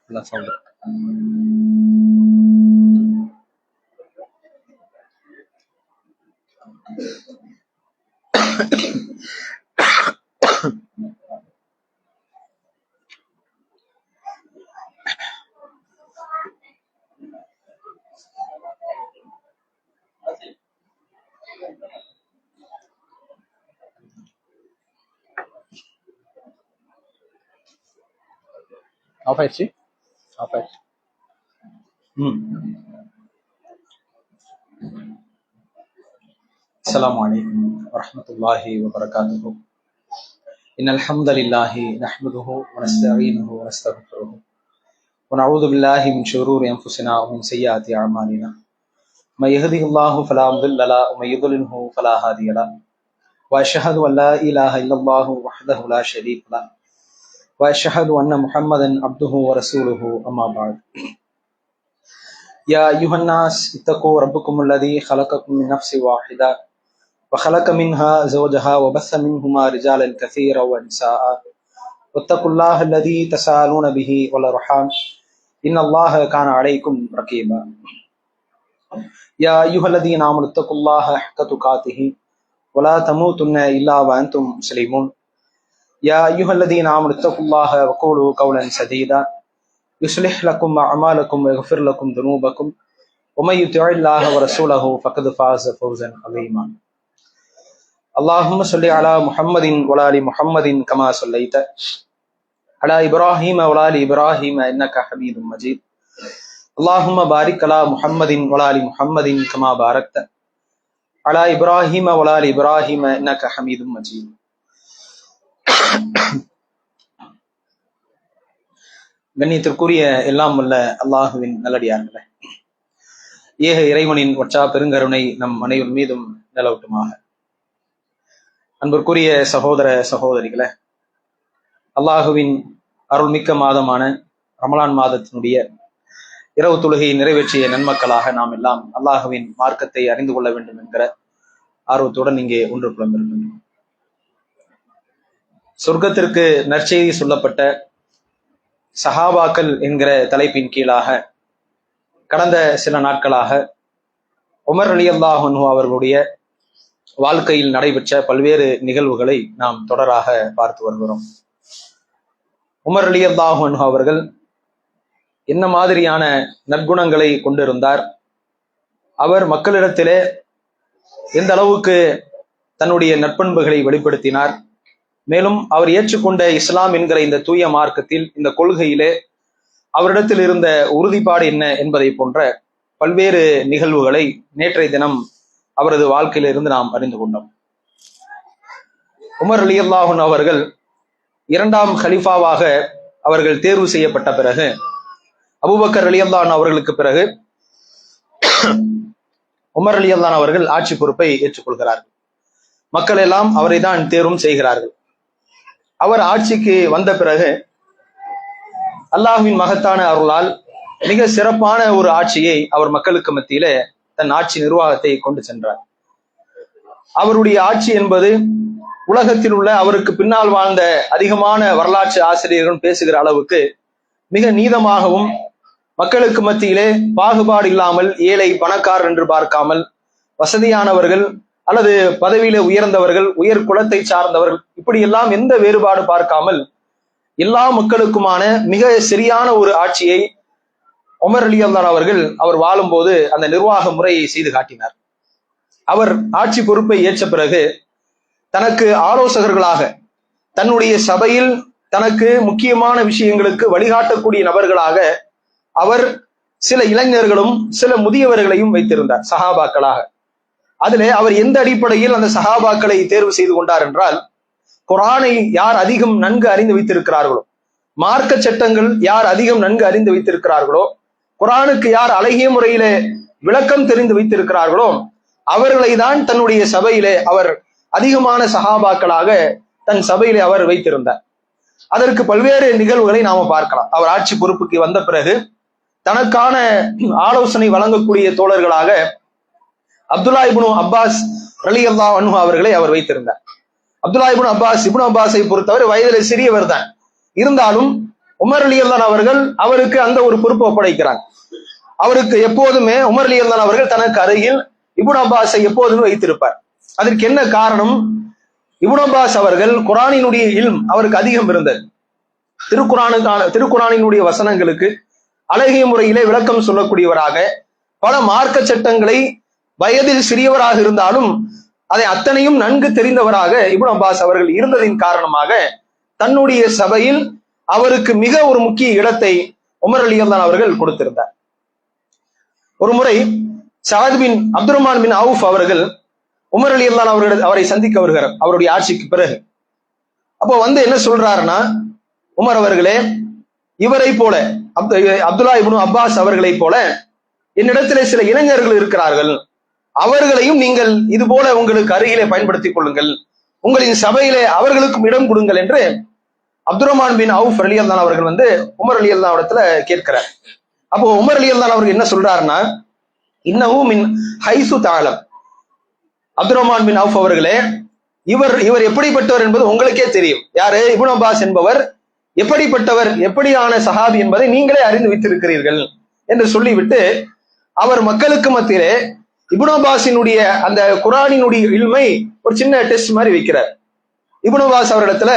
Sound. Of ஆயிடுச்சு. அஸ்ஸலாமு அலைக்கும் வரஹ்மத்துல்லாஹி வபரகாத்துஹு. இன்னல் ஹம்தலில்லாஹி நஹ்மதுஹு வ நஸ்தஈனுஹு வ நஸ்தக்ஃபிருஹு வ நஊது பில்லாஹி மின் ஷுரூரி அன்ஃபுஸினா வ மின் ஸய்யிஆத்தி அஅமாலினா. மை யஹ்திஹில்லாஹு ஃபலா முதில்ல லஹு வ மை யுத்லில்ஹு ஃபலா ஹாதிய லஹு. வ அஷ்ஹது அன் லா இலாஹ இல்லல்லாஹு வஹ்தஹு லா ஷரீக லஹு வ அஷ்ஹது அன்ன முஹம்மதன் அப்துஹு வ ரசூலுஹு. அம்மா பஅத். யா அய்யுஹன்னாஸ் இத்தகூ ரப்பக்குமுல்லதீ خلقكم من نفس واحدة وخلق منها زوجها وبث منهما رجالا كثيرا ونساء واتقوا الله الذي تساءلون به والأرحام إن الله كان عليكم رقيبا. يا أيها الذين آمنوا اتقوا الله حق تقاته ولا تموتن إلا وأنتم مسلمون. يا أيها الذين آمنوا اتقوا الله وقولوا قولا سديدا يصلح لكم أعمالكم ويغفر لكم ذنوبكم ومن يطع الله ورسوله فقد فاز فوزا عظيما. اللهم صل على محمد وعلى آل محمد كما صليت على إبراهيم وعلى آل إبراهيم إنك حميد مجيد. اللهم بارك على محمد وعلى آل محمد كما باركت على إبراهيم وعلى آل إبراهيم إنك حميد مجيد. கண்ணியத்திற்குரிய எல்லாம் உள்ள அல்லாஹுவின் நல்லடியார்களே, ஏக இறைவனின் ஒற்றா பெருங்கருணை நம் அனைவர் மீதும் நிலவட்டுமாக. அன்பிற்குரிய சகோதர சகோதரிகளே, அல்லாஹுவின் அருள்மிக்க மாதமான ரமலான் மாதத்தினுடைய இரவு தொழுகையை நிறைவேற்றிய நன்மக்களாக நாம் எல்லாம் அல்லாஹுவின் மார்க்கத்தை அறிந்து கொள்ள வேண்டும் என்கிற ஆர்வத்துடன் இங்கே ஒன்று புலம்பிருக்கின்றோம். சொர்க்கத்திற்கு நற்செய்தி சொல்லப்பட்ட சஹாபாக்கள் என்கிற தலைப்பின் கீழாக கடந்த சில நாட்களாக உமர் ரலியல்லாஹு அன்ஹு அவர்களுடைய வாழ்க்கையில் நடைபெற்ற பல்வேறு நிகழ்வுகளை நாம் தொடராக பார்த்து வருகிறோம். உமர் ரலியல்லாஹு அன்ஹு அவர்கள் என்ன மாதிரியான நற்குணங்களை கொண்டிருந்தார், அவர் மக்களிடத்திலே எந்த அளவுக்கு தன்னுடைய நற்பண்புகளை வெளிப்படுத்தினார், மேலும் அவர் ஏற்றுக்கொண்ட இஸ்லாம் என்கிற இந்த தூய மார்க்கத்தில், இந்த கொள்கையிலே அவரிடத்தில் இருந்த உறுதிப்பாடு என்ன என்பதை போன்ற பல்வேறு நிகழ்வுகளை நேற்றைய தினம் அவரது வாழ்க்கையிலிருந்து நாம் அறிந்து கொண்டோம். உமர் ரலியல்லாஹு அன்ஹு அவர்கள் இரண்டாம் கலீஃபாவாக அவர்கள் தேர்வு செய்யப்பட்ட பிறகு, அபூபக்கர் ரலியல்லாஹு அன்ஹு அவர்களுக்கு பிறகு உமர் ரலியல்லாஹு அன்ஹு அவர்கள் ஆட்சி பொறுப்பை ஏற்றுக்கொள்கிறார்கள். மக்கள் எல்லாம் அவரை தான் தேர்வும் செய்கிறார்கள். அவர் ஆட்சிக்கு வந்த பிறகு அல்லாஹ்வின் மகத்தான அருளால் மிக சிறப்பான ஒரு ஆட்சியை அவர் மக்களுக்கு மத்தியில தன் ஆட்சி நிர்வாகத்தை கொண்டு சென்றார். அவருடைய ஆட்சி என்பது உலகத்தில் உள்ள அவருக்கு பின்னால் வாழ்ந்த அதிகமான வரலாற்று ஆசிரியர்கள் பேசுகிற அளவுக்கு மிக நீதமாகவும், மக்களுக்கு மத்தியிலே பாகுபாடு இல்லாமல், ஏழை பணக்காரர் என்று பார்க்காமல், வசதியானவர்கள் அல்லது பதவியில உயர்ந்தவர்கள், உயர் குலத்தை சார்ந்தவர்கள், இப்படி எல்லாம் எந்த வேறுபாடு பார்க்காமல் எல்லா மக்களுக்குமான மிக சரியான ஒரு ஆட்சியை உமர் ரலியல்லாஹு அவர்கள் அவர் வாழும்போது அந்த நிர்வாக முறையை செய்து காட்டினார். அவர் ஆட்சி பொறுப்பை ஏற்ற பிறகு தனக்கு ஆலோசகர்களாக, தன்னுடைய சபையில் தனக்கு முக்கியமான விஷயங்களுக்கு வழிகாட்டக்கூடிய நபர்களாக அவர் சில இளைஞர்களும் சில முதியவர்களையும் வைத்திருந்தார் சஹாபாக்களாக. அதிலே அவர் எந்த அடிப்படையில் அந்த சஹாபாக்களை தேர்வு செய்து கொண்டார் என்றால், குர்ஆனை யார் அதிகம் நன்கு அறிந்து வைத்திருக்கிறார்களோ, மார்க்க சட்டங்கள் யார் அதிகம் நன்கு அறிந்து வைத்திருக்கிறார்களோ, குர்ஆனுக்கு யார் அழகிய முறையிலே விளக்கம் தெரிந்து வைத்திருக்கிறார்களோ, அவர்களை தான் தன்னுடைய சபையிலே அவர் அதிகமான சஹாபாக்களாக தன் சபையிலே அவர் வைத்திருந்தார். அதற்கு பல்வேறு நிகழ்வுகளை நாம பார்க்கலாம். அவர் ஆட்சி பொறுப்புக்கு வந்த பிறகு தனக்கான ஆலோசனை வழங்கக்கூடிய தோழர்களாக அப்துல்லா இப்னு அப்பாஸ் ரலியல்லாஹு அன்ஹு அவர்களை அவர் வைத்திருந்தார். அப்துல்லா இப்னு அப்பாஸை பொறுத்தவரை வயதிலே சிறியவர் தான். இருந்தாலும் உமர் ரலியல்லாஹு அவர்கள் அவருக்கு அந்த ஒரு பொறுப்பை ஒப்படைக்கிறாங்க. அவருக்கு எப்போதுமே உமர் ரலியல்லாஹு அவர்கள் தனக்கு அருகில் இப்னு அப்பாஸை எப்போதுமே வைத்திருப்பார். அதற்கு என்ன காரணம்? இப்னு அப்பாஸ் அவர்கள் குர்ஆனினுடைய இல்ம் அவருக்கு அதிகம் இருந்தது. திருக்குர்ஆனினுடைய வசனங்களுக்கு அழகிய முறையிலே விளக்கம் சொல்லக்கூடியவராக, பல மார்க்க சட்டங்களை வயதில் சிறியவராக இருந்தாலும் அதை அத்தனையும் நன்கு தெரிந்தவராக இப்னு அப்பாஸ் அவர்கள் இருந்ததின் காரணமாக தன்னுடைய சபையில் அவருக்கு மிக ஒரு முக்கிய இடத்தை உமர் ரலியல்லாஹு அவர்கள் கொடுத்திருந்தார். ஒரு முறை சஅத் பின் அப்துர்ரஹ்மான் பின் அவுஃப் அவர்கள் உமர் ரலியல்லாஹு அவரை சந்திக்க வருகிறார் அவருடைய ஆட்சிக்கு பிறகு. அப்போ என்ன சொல்றாருன்னா, உமர் அவர்களே, இவரை போல அப்துல்லா இப்னு அப்பாஸ் அவர்களை போல என்னிடத்திலே சில இளைஞர்கள் இருக்கிறார்கள், அவர்களையும் நீங்கள் இது போல உங்களுக்கு அருகிலே பயன்படுத்திக் கொள்ளுங்கள், உங்களின் சபையிலே அவர்களுக்கும் இடம் கொடுங்கள் என்று அப்துர்ரஹ்மான் பின் அவுஃப் ரலியல்லாஹு அவர்கள் உமர் ரலியல்லாஹு இடத்துல கேட்கிறார். அப்போ உமர் ரலியல்லாஹு அவர்கள் என்ன சொல்றாருன்னா, இன்னஹு மின் ஹைசு தஅலம், அப்துர்ரஹ்மான் பின் அவுஃப் அவர்களே, இவர் எப்படிப்பட்டவர் என்பது உங்களுக்கே தெரியும். யாரு? இப்னு அப்பாஸ் என்பவர் எப்படிப்பட்டவர், எப்படியான சஹாபி என்பதை நீங்களே அறிந்து வைத்திருக்கிறீர்கள் என்று சொல்லிவிட்டு அவர் மக்களுக்கு மத்தியிலே இப்னு அப்பாஸினுடைய அந்த குர்ஆனினுடைய இல்மை ஒரு சின்ன டெஸ்ட் மாதிரி வைக்கிறார். இப்னு அப்பாஸ் அவரிடத்துல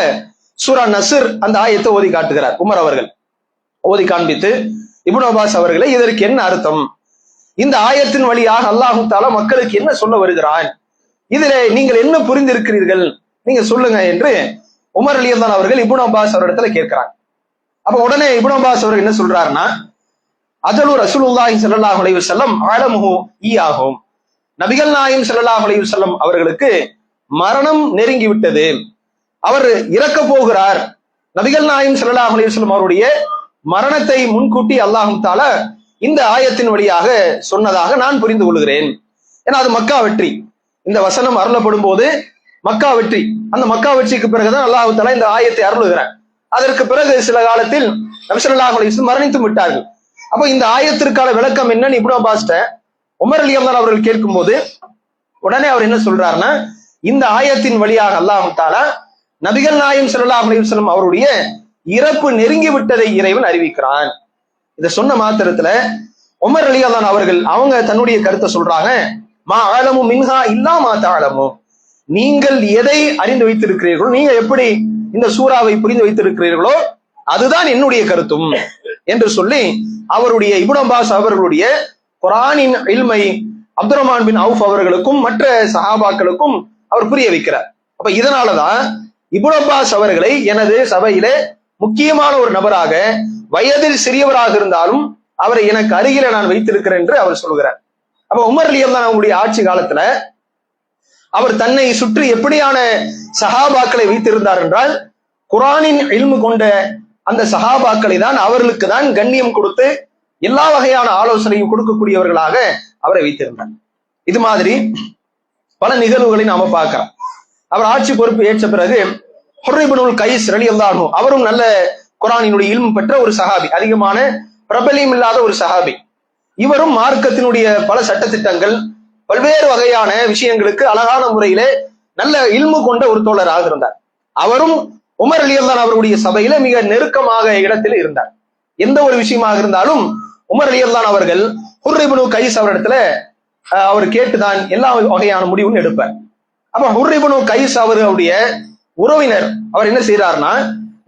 சூரா நஸ்ர் அந்த ஆயத்தை ஓதி காட்டுகிறார். உமர் அவர்கள் ஓதி காண்பித்து, இப்னு அப்பாஸ் அவர்களே, இதற்கு என்ன அர்த்தம், இந்த ஆயத்தின் வழியாக அல்லாஹ் தஆலா மக்களுக்கு என்ன சொல்ல வருகிறான், இதிலே நீங்கள் என்ன புரிந்திருக்கிறீர்கள், நீங்க சொல்லுங்க என்று உமர் ரலியல்லாஹு அவர்கள் இப்னு அப்பாஸ் அவரிடத்துல கேட்கிறாங்க. அப்ப உடனே இப்னு அப்பாஸ் அவர்கள் என்ன சொல்றாருன்னா, அஜலு ரசூலுல்லாஹி ஸல்லல்லாஹு அலைஹி வஸல்லம் அலமுஹு ஈயாஹும், நபிகள் நாயகம் ஸல்லல்லாஹு அலைஹி வஸல்லம் அவர்களுக்கு மரணம் நெருங்கி விட்டது, அவர் இறக்க போகிறார், நபிகள் நாயகம் ஸல்லல்லாஹு அலைஹி வஸல்லம் அவருடைய மரணத்தை முன்கூட்டி அல்லாஹ் தஆலா இந்த ஆயத்தின் வழியாக சொன்னதாக நான் புரிந்து கொள்கிறேன். ஏன்னா அது மக்கா வெற்றி, இந்த வசனம் அருளப்படும் போது மக்கா வெற்றி, அந்த மக்கா வெற்றிக்கு பிறகுதான் அல்லாஹ் தஆலா இந்த ஆயத்தை அருளுகிறார். அதற்கு பிறகு சில காலத்தில் நபி ஸல்லல்லாஹு அலைஹி வஸல்லம் மரணித்து விட்டார்கள். அப்போ இந்த ஆயத்திற்கான விளக்கம் என்னன்னு இப்னு அப்பாஸ் உமர் ரலியல்லாஹு அவர்கள் கேட்கும் போது உடனே அவர் என்ன சொல்றாருன்னா, இந்த ஆயத்தின் வழியாக அல்லாஹ் தஆலா நபிகள் நாயகம் ஸல்லல்லாஹு அலைஹி வஸல்லம் அவருடைய இறப்பு நெருங்கி விட்டதை இறைவன் அறிவிக்கிறான். இதை சொன்ன மாத்திரத்துல உமர் ரலியல்லாஹு அவர்கள் அவங்க தன்னுடைய கருத்தை சொல்றாங்க, மா அலமு மின்ஹா இல்லா மா தஅலமு, நீங்கள் எதை அறிந்து வைத்திருக்கிறீர்களோ, நீங்க எப்படி இந்த சூறாவை புரிந்து வைத்திருக்கிறீர்களோ அதுதான் என்னுடைய கருத்தும் என்று சொல்லி அவருடைய இப்னு அப்பாஸ் அவர்களுடைய குர்ஆனின் இல்மை அப்துர்ரஹ்மான் பின் அவுஃப் அவர்களுக்கும் மற்ற சஹாபாக்களுக்கும் அவர் புரிய வைக்கிறார். அப்ப இதனாலதான் இப்னு அப்பாஸ் அவர்களை எனது சபையிலே முக்கியமான ஒரு நபராக, வயதில் சிறியவராக இருந்தாலும் அவரை எனக்கு அருகில நான் வைத்திருக்கிறேன் என்று அவர் சொல்கிறார். அப்ப உமர் ரலியல்லாஹு அவங்களுடைய ஆட்சி காலத்துல அவர் தன்னை சுற்றி எப்படியான சஹாபாக்களை வைத்திருந்தார் என்றால், குர்ஆனின் இல்மு கொண்ட அந்த சஹாபாக்களை தான், அவர்களுக்கு தான் கண்ணியம் கொடுத்து எல்லா வகையான ஆலோசனையும் கொடுக்கக்கூடியவர்களாக அவரை வைத்திருந்தார். இது மாதிரி பல நிகழ்வுகளை நாம பார்க்கிறோம். அவர் ஆட்சி பொறுப்பு ஏற்ற பிறகு ஹுர்ர் இப்னுல் கைஸ் ரலியல்லாஹு அன்ஹு அவரும் நல்ல குர்ஆனினுடைய இல்மு பெற்ற ஒரு சஹாபி, அதிகமான பிரபலியம் இல்லாத ஒரு சஹாபி. இவரும் மார்க்கத்தினுடைய பல சட்டத்திட்டங்கள், பல்வேறு வகையான விஷயங்களுக்கு அழகான முறையிலே நல்ல இல்மு கொண்ட ஒரு தோழராக இருந்தார். அவரும் உமர் ரலியல்லாஹு அவருடைய சபையில மிக நெருக்கமாக இடத்தில் இருந்தார். எந்த ஒரு விஷயமாக இருந்தாலும் உமர் ரலியல்லாஹு அவர்கள் ஹுர்ர் இப்னு கைஸ் அவரிடத்துல அவர் கேட்டுதான் எல்லா வகையான முடிவும் எடுப்பார். அப்ப ஹுர்ர் இப்னு கைஸ் அவருடைய உறவினர் அவர் என்ன செய்யறாருன்னா,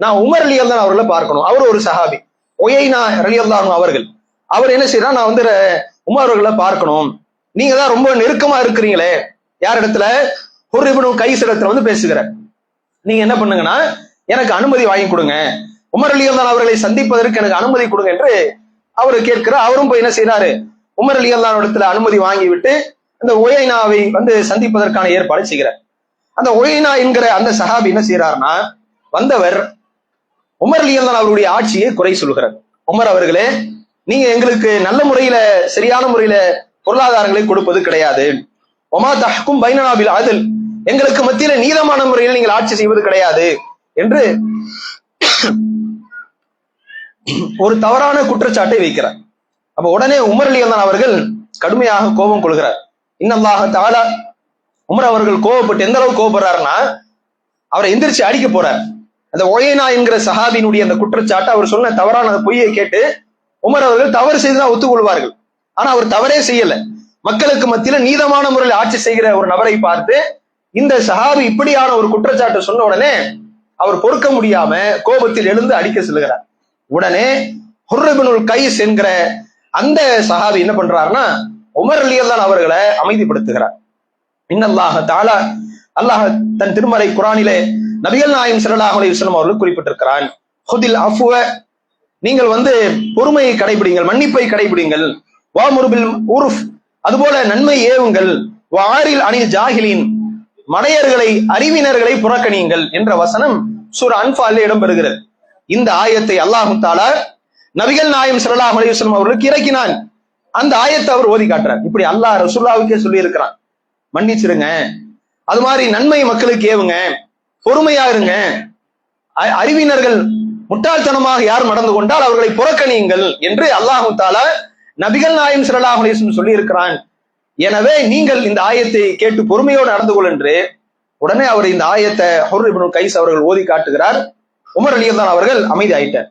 நான் உமர் ரலியல்லாஹு அவர்களை பார்க்கணும், அவர் ஒரு சஹாபி, உயைனா ரலியல்லாஹு அவர்கள், அவர் என்ன செய்யறார், நான் உமர் அவர்களை பார்க்கணும், நீங்க தான் ரொம்ப நெருக்கமா இருக்கிறீங்களே, யார் இடத்துல, ஹுர்ர் இப்னு கைஸ் இடத்துல பேசுகிறார், நீங்க என்ன பண்ணுங்கன்னா எனக்கு அனுமதி வாங்கி கொடுங்க, உமர் ரலியல்லாஹு அவர்களை சந்திப்பதற்கு எனக்கு அனுமதி கொடுங்க என்று அவர் கேட்கிறார். அவரும் போய் என்ன செய்யறாரு, உமர் ரலியல்லாஹு இடத்துல அனுமதி வாங்கி விட்டு அந்த உயைனாவை சந்திப்பதற்கான ஏற்பாடு செய்கிறார். அந்த உயைனா என்கிற அந்த சஹாபி என்ன செய்யறாருன்னா, வந்தவர் உமர் ரலியல்லாஹு அவருடைய ஆட்சியை குறை சொல்கிறார். உமர் அவர்களே, நீங்க எங்களுக்கு நல்ல முறையில, சரியான முறையில பொருளாதாரங்களை கொடுப்பது கிடையாது, ஒமா தஹ்கும் பைனனா பில் அத்ல், எங்களுக்கு மத்தியில நீதமான முறையில் நீங்கள் ஆட்சி செய்வது கிடையாது என்று ஒரு தவறான குற்றச்சாட்டை வைக்கிறார். அப்ப உடனே உமர் ரலியல்லாஹு அவர்கள் கடுமையாக கோபம் கொள்கிறார். இன்னல்லாஹ தஆலா, உமர் அவர்கள் கோபப்பட்டு எந்த அளவுக்கு கோபப்படுறாருன்னா, அவரை எந்திரிச்சு அடிக்க போறார். அந்த ஒயனா என்கிற சஹாபியினுடைய அந்த குற்றச்சாட்டு, அவர் சொன்ன தவறான பொய்யை கேட்டு உமர் அவர்கள் தவறு செய்துதான் ஒத்துக்கொள்வார்கள். ஆனா அவர் தவறே செய்யல. மக்களுக்கு மத்தியில நீதமான முறையில் ஆட்சி செய்கிற ஒரு நபரை பார்த்து இந்த சஹாபி இப்படியான ஒரு குற்றச்சாட்டு சொன்ன உடனே அவர் பொறுக்க முடியாம கோபத்தில் எழுந்து அடிக்க செல்கிறார். உடனே ஹுர்ர் இப்னுல் கைஸ் என்கிற அந்த சஹாபி என்ன பண்றாருன்னா உமர் ரலியல்லாஹு அவர்களை அமைதிப்படுத்துகிறார். இன்னல்லாஹ தஆலா, அல்லாஹ் தன் திருமறை குர்ஆனிலே நபிகள் நாயகம் ஸல்லல்லாஹு அலைஹி வஸல்லம் அவர்கள் குறிப்பிட்டிருக்கிறான். ஹுதில் அஃப்வ, நீங்கள் பொறுமையை கடைபிடிங்கள், மன்னிப்பை கடைபிடிங்கள். வஅமுர் பில் உர்ஃப், அதுபோல நன்மை ஏவுங்கள். வஆரில் அனில் ஜாஹிலீன், மடையர்களை அறிவினர்களை புறக்கணியுங்கள் என்ற வசனம் சூரா அன்ஃபாலில் இடம்பெறுகிறது. இந்த ஆயத்தை அல்லாஹ் தஆலா நபிகள் நாயகம் ஸல்லல்லாஹு அலைஹி வஸல்லம் அவர்களுக்கு இறக்கினான். அந்த ஆயத்தை அவர் ஓதி காட்டுறார். இப்படி அல்லாஹ் ரசூலுல்லாஹ்வுக்கே சொல்லி இருக்கிறான், மன்னிச்சிருங்க, அது மாதிரி நன்மை மக்களுக்கு ஏவுங்க, பொறுமையா இருங்க, அறிவினர்கள் முட்டாள்தனமாக யார் நடந்து கொண்டால் அவர்களை புறக்கணியுங்கள் என்று அல்லாஹ் தஆலா நபிகள் நாயகம் ஸல்லல்லாஹு அலைஹி வஸல்லம் சொல்லி இருக்கிறான். எனவே நீங்கள் இந்த ஆயத்தை கேட்டு பொறுமையோடு நடந்து கொள் என்று உடனே அவர் இந்த ஆயத்தை ஹுர்ர் இப்னுல் கைஸ் அவர்கள் ஓதி காட்டுகிறார். உமர் ரலியல்லாஹு அவர்கள் அமைதி ஆயிட்டார்.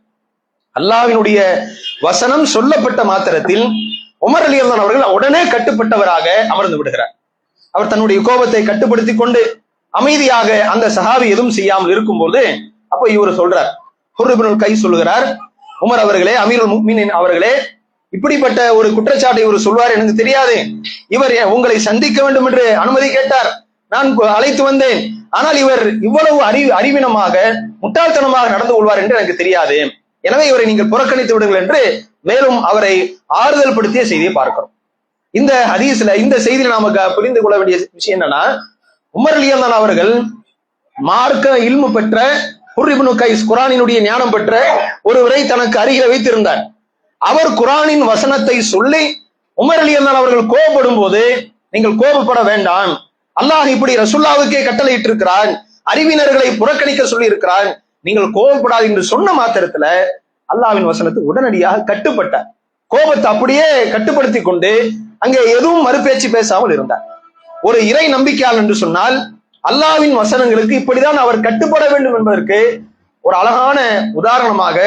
அல்லாஹ்வினுடைய வசனம் சொல்லப்பட்ட மாத்திரத்தில் உமர் ரலியல்லாஹு அவர்கள் உடனே கட்டுப்பட்டவராக அமர்ந்து விடுகிறார். அவர் தன்னுடைய கோபத்தை கட்டுப்படுத்தி கொண்டு அமைதியாக அந்த சஹாபி எதுவும் செய்யாமல் இருக்கும்போது அப்போ இவர் சொல்றார், ஹுர்ர் இப்னுல் கைஸ் சொல்லுகிறார், உமர் அவர்களே, அமீருல் முஃமினீன் அவர்களே, இப்படிப்பட்ட ஒரு குற்றச்சாட்டை இவர் சொல்வார் எனக்கு தெரியாது. இவர் உங்களை சந்திக்க வேண்டும் என்று அனுமதி கேட்டார், நான் அழைத்து வந்தேன். ஆனால் இவர் இவ்வளவு அறிவினமாக முட்டாள்தனமாக நடந்து கொள்வார் என்று எனக்கு தெரியாது. எனவே இவரை நீங்கள் புறக்கணித்து விடுங்கள் என்று மேலும் அவரை ஆறுதல் படுத்திய செய்தியை பார்க்கிறோம். இந்த ஹதீஸ்ல, இந்த செய்தியில நாம புரிந்து கொள்ள வேண்டிய விஷயம் என்னன்னா, உமர் ரலியல்லாஹு அவர்கள் மார்க்க இல்மு பெற்ற ஹுர்ர் இப்னு கைஸ், குர்ஆனினுடைய ஞானம் பெற்ற ஒருவரை தனக்கு அருகில் வைத்திருந்தார். அவர் குர்ஆனின் வசனத்தை சொல்லி உமர் ரலியல்லாஹு அவர்கள் கோபப்படும் போது, நீங்கள் கோபப்பட வேண்டாம், அல்லாஹ் இப்படி ரசூலுல்லாஹ்வுக்கே கட்டளையிட்டு இருக்கிறான், அறிவினர்களை புறக்கணிக்க சொல்லி இருக்கிறான், நீங்கள் கோபப்படாது என்று சொன்ன மாத்திரத்துல அல்லாஹ்வின் வசனத்துக்கு உடனடியாக கட்டுப்பட்டார். கோபத்தை அப்படியே கட்டுப்படுத்தி கொண்டு அங்கே எதுவும் மறுபேச்சு பேசாமல் இருந்தார். ஒரு இறை நம்பிக்கையாளர் என்று சொன்னால் அல்லாஹ்வின் வசனங்களுக்கு இப்படிதான் அவர் கட்டுப்பட வேண்டும் என்பதற்கு ஒரு அழகான உதாரணமாக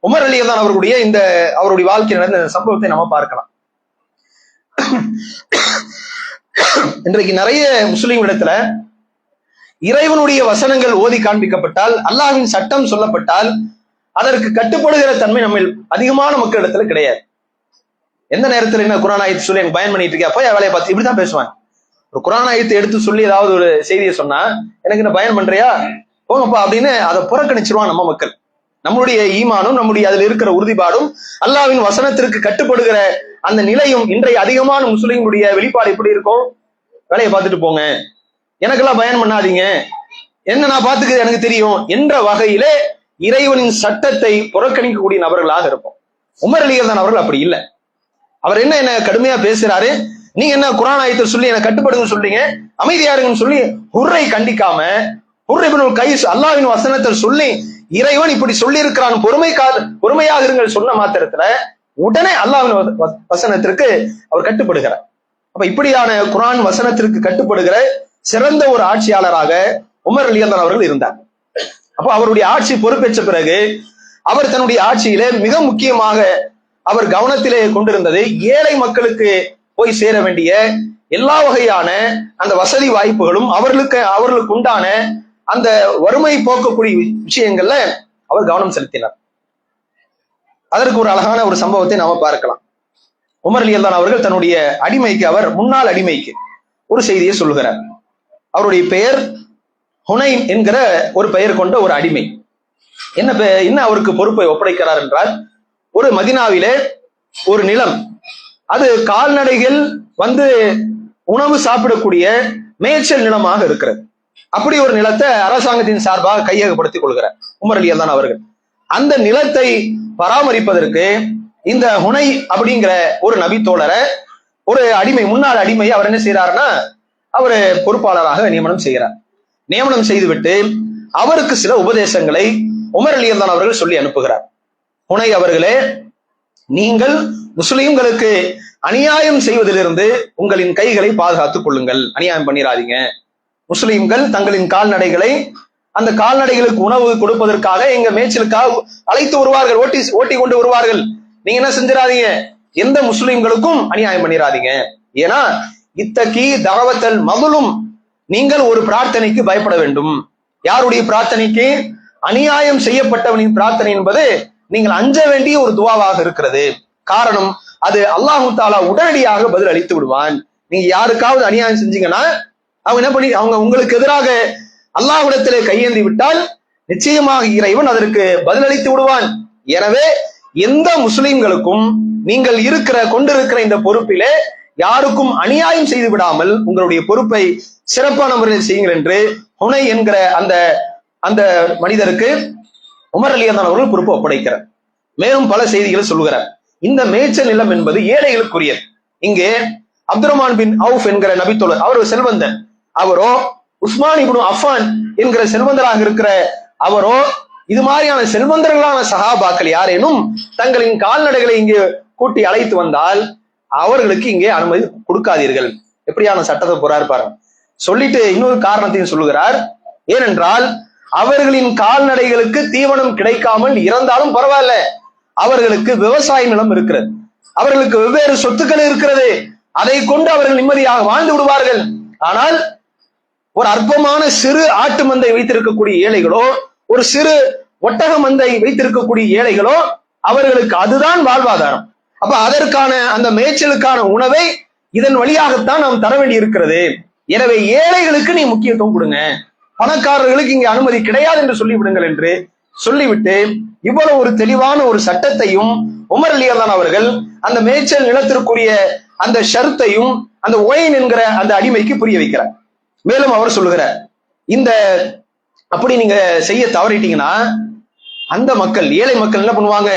உமர் ரலியல்லாஹு அவர்களுடைய அவருடைய வாழ்க்கையில் நடந்த சம்பவத்தை நம்ம பார்க்கலாம். இன்றைக்கு நிறைய முஸ்லிம்களிடத்துல இறைவனுடைய வசனங்கள் ஓதி காண்பிக்கப்பட்டால், அல்லாஹ்வின் சட்டம் சொல்லப்பட்டால் அதற்கு கட்டுப்படுகிற தன்மை நம்ம அதிகமான மக்களிடத்துல கிடையாது. எந்த நேரத்துல என்ன குர்ஆன் ஆயத்தை சொல்லி எனக்கு பயன் பண்ணிட்டு இருக்கா, போய் வேலையை பார்த்து இப்படிதான் பேசுவாங்க. ஒரு குர்ஆன் ஆயத்தை எடுத்து சொல்லி ஏதாவது ஒரு செய்தியை சொன்னா, எனக்கு என்ன பயன் பண்றியா, போங்கப்பா அப்படின்னு அதை புறக்கணிச்சிருவான் நம்ம மக்கள். நம்முடைய ஈமானும் நம்முடைய அதுல இருக்கிற உறுதிப்பாடும் அல்லாஹ்வின் வசனத்திற்கு கட்டுப்படுகிற அந்த நிலையும் இன்றைய அதிகமான முஸ்லிம்களுடைய வெளிப்பாடு எப்படி இருக்கும், வேலையை பார்த்துட்டு போங்க, எனக்கெல்லாம் பயன் பண்ணாதீங்க, என்ன நான் பார்த்துக்கிறது எனக்கு தெரியும் என்ற வகையிலே இறைவனின் சட்டத்தை புறக்கணிக்கக்கூடிய நபர்களாக இருப்போம். உமர் ரலியல்லாஹு அவர்கள் அப்படி இல்லை. அவர் என்ன கடுமையா பேசுறாரு, நீங்க என்ன குர்ஆன் ஆயத்தை சொல்லி என்ன கட்டுப்படுங்க சொல்றீங்க, அமைதியா இருங்கன்னு சொல்லி ஹுர்ரை கண்டிக்காம, ஹுர்ர் இப்னுல் கைஸ் அல்லாஹ்வின் வசனத்தை சொல்லி இறைவன் இப்படி சொல்லி இருக்கிறான், பொறுமையாக இருங்கள் சொன்ன மாத்திரத்துல உடனே அல்லாஹ்வின் வசனத்திற்கு அவர் கட்டுப்படுகிறார். அப்ப இப்படியான குர்ஆன் வசனத்திற்கு கட்டுப்படுகிற சிறந்த ஒரு ஆட்சியாளராக உமர் ரலியல்லாஹு அவர்கள் இருந்தார். அப்போ அவருடைய ஆட்சி பொறுப்பேற்ற பிறகு அவர் தன்னுடைய ஆட்சியிலே மிக முக்கியமாக அவர் கவனத்திலே கொண்டிருந்தது ஏழை மக்களுக்கு போய் சேர வேண்டிய எல்லா வகையான அந்த வசதி வாய்ப்புகளும் அவர்களுக்கு உண்டான அந்த வறுமை போக்கக்கூடிய விஷயங்கள்ல அவர் கவனம் செலுத்தினார். அதற்கு ஒரு அழகான ஒரு சம்பவத்தை நாம பார்க்கலாம். உமர் ரலியல்லாஹு அவர்கள் தன்னுடைய அடிமைக்கு, அவர் முன்னாள் அடிமைக்கு ஒரு செய்தியை சொல்லுகிறார். அவருடைய பெயர் ஹுனைன் என்கிற ஒரு பெயர் கொண்ட ஒரு அடிமை. என்ன அவருக்கு பொறுப்பை ஒப்படைக்கிறார் என்றால், ஒரு மதினாவிலே ஒரு நிலம், அது கால்நடைகள் உணவு சாப்பிடக்கூடிய மேய்ச்சல் நிலமாக இருக்கிறது. அப்படி ஒரு நிலத்தை அரசாங்கத்தின் சார்பாக கையகப்படுத்திக் கொள்கிறார் உமர் ரலியல்லாஹு அவர்கள். அந்த நிலத்தை பராமரிப்பதற்கு இந்த ஹுனை அப்படிங்கிற ஒரு நபி தோழரை, ஒரு அடிமை, முன்னாள் அடிமையை அவர் என்ன செய்யறாருன்னா அவர் பொறுப்பாளராக நியமனம் செய்கிறார். நியமனம் செய்துவிட்டு அவருக்கு சில உபதேசங்களை உமர் ரலியல்லாஹு அவர்கள் சொல்லி அனுப்புகிறார். ஹுனை அவர்களே, நீங்கள் முஸ்லிம்களுக்கு அநியாயம் செய்வதிலிருந்து உங்களின் கைகளை பாதுகாத்துக் கொள்ளுங்கள், அநியாயம் பண்ணிடாதீங்க. முஸ்லிம்கள் தங்களின் கால்நடைகளை அந்த கால்நடைகளுக்கு உணவு கொடுப்பதற்காக எங்க மேய்ச்சலுக்காக அழைத்து வருவார்கள், ஓட்டி கொண்டு வருவார்கள். நீங்க என்ன செஞ்சிடாதீங்க, எந்த முஸ்லிம்களுக்கும் அநியாயம் பண்ணிடாதீங்க. ஏன்னா இத்தகி தஅவத்தல் மظلوم, நீங்கள் ஒரு பிரார்த்தனைக்கு பயப்பட வேண்டும். யாருடைய பிரார்த்தனைக்கு? அநியாயம் செய்யப்பட்டவனின் பிரார்த்தனை என்பது நீங்கள் அஞ்ச வேண்டிய ஒரு துவாவாக இருக்கிறது. காரணம், அது அல்லாஹ் தஆலா உடனடியாக பதில் அளித்து விடுவான். நீங்க யாருக்காவது அநியாயம் செஞ்சீங்கன்னா அவங்க உங்களுக்கு எதிராக அல்லாஹ்விடத்திலே கையேந்தி விட்டால் நிச்சயமாக இறைவன் அதற்கு பதிலளித்து விடுவான். எனவே எந்த முஸ்லிம்களுக்கும் நீங்கள் கொண்டிருக்கிற இந்த பொறுப்பிலே யாருக்கும் அநியாயம் செய்து விடாமல் உங்களுடைய பொறுப்பை சிறப்பான முறையில் செய்யுங்கள் என்று ஹுனை என்கிற அந்த மனிதருக்கு உமர் ரலியல்லாஹு அவர்கள் பொறுப்பு ஒப்படைக்கிறார். மேலும் பல செய்திகளை சொல்லுகிறார். இந்த மேய்ச்சல் நிலம் என்பது ஏழைகளுக்குரியது. இங்கே அப்துர் ரஹ்மான் பின் அவுஃப் என்கிற நபித்தோழர், அவர் செல்வந்தன். அவரோ உஸ்மான் இப்னு அஃபான் என்கிற செல்வந்தராக இருக்கிற அவரோ இது மாதிரியான செல்வந்தர்களான சஹாபாக்கள் யாரேனும் தங்களின் கால்நடைகளை இங்கே கூட்டி அழைத்து வந்தால் அவர்களுக்கு இங்கே அனுமதி கொடுக்காதீர்கள். எப்படியான சட்டத்தை போறாரு பாருங்க. சொல்லிட்டு இன்னொரு காரணத்தையும் சொல்லுகிறார். ஏனென்றால் அவர்களின் கால்நடைகளுக்கு தீவனம் கிடைக்காமல் இறந்தாலும் பரவாயில்ல, அவர்களுக்கு விவசாய நிலம் இருக்கிறது, அவர்களுக்கு வெவ்வேறு சொத்துக்கள் இருக்கிறது, அதை கொண்டு அவர்கள் நிம்மதியாக வாழ்ந்து விடுவார்கள். ஆனால் ஒரு அற்பமான சிறு ஆட்டு மந்தை வைத்திருக்கக்கூடிய ஏழைகளோ, ஒரு சிறு ஒட்டக மந்தை வைத்திருக்கக்கூடிய ஏழைகளோ, அவர்களுக்கு அதுதான் வாழ்வாதாரம். அப்ப அதற்கான அந்த மேய்ச்சலுக்கான உணவை இதன் வழியாகத்தான் நாம் தர வேண்டி இருக்கிறது. எனவே ஏழைகளுக்கு நீ முக்கியத்துவம் கொடுங்க, பணக்காரர்களுக்கு இங்கே அனுமதி கிடையாது என்று சொல்லிவிடுங்கள் என்று சொல்லிவிட்டு இவ்வளவு ஒரு தெளிவான ஒரு சட்டத்தையும் உமர் ரலியல்லாஹு அவர்கள் அந்த மேய்ச்சல் நிலத்திற்குரிய அந்த ஷர்த்தையும் அந்த ஒயின் என்கிற அந்த அடிமைக்கு புரிய வைக்கிறார். மேலும் அவர் சொல்லுகிறார், இந்த அப்படி நீங்க செய்ய தவறிட்டீங்கன்னா அந்த மக்கள், ஏழை மக்கள் என்ன பண்ணுவாங்க?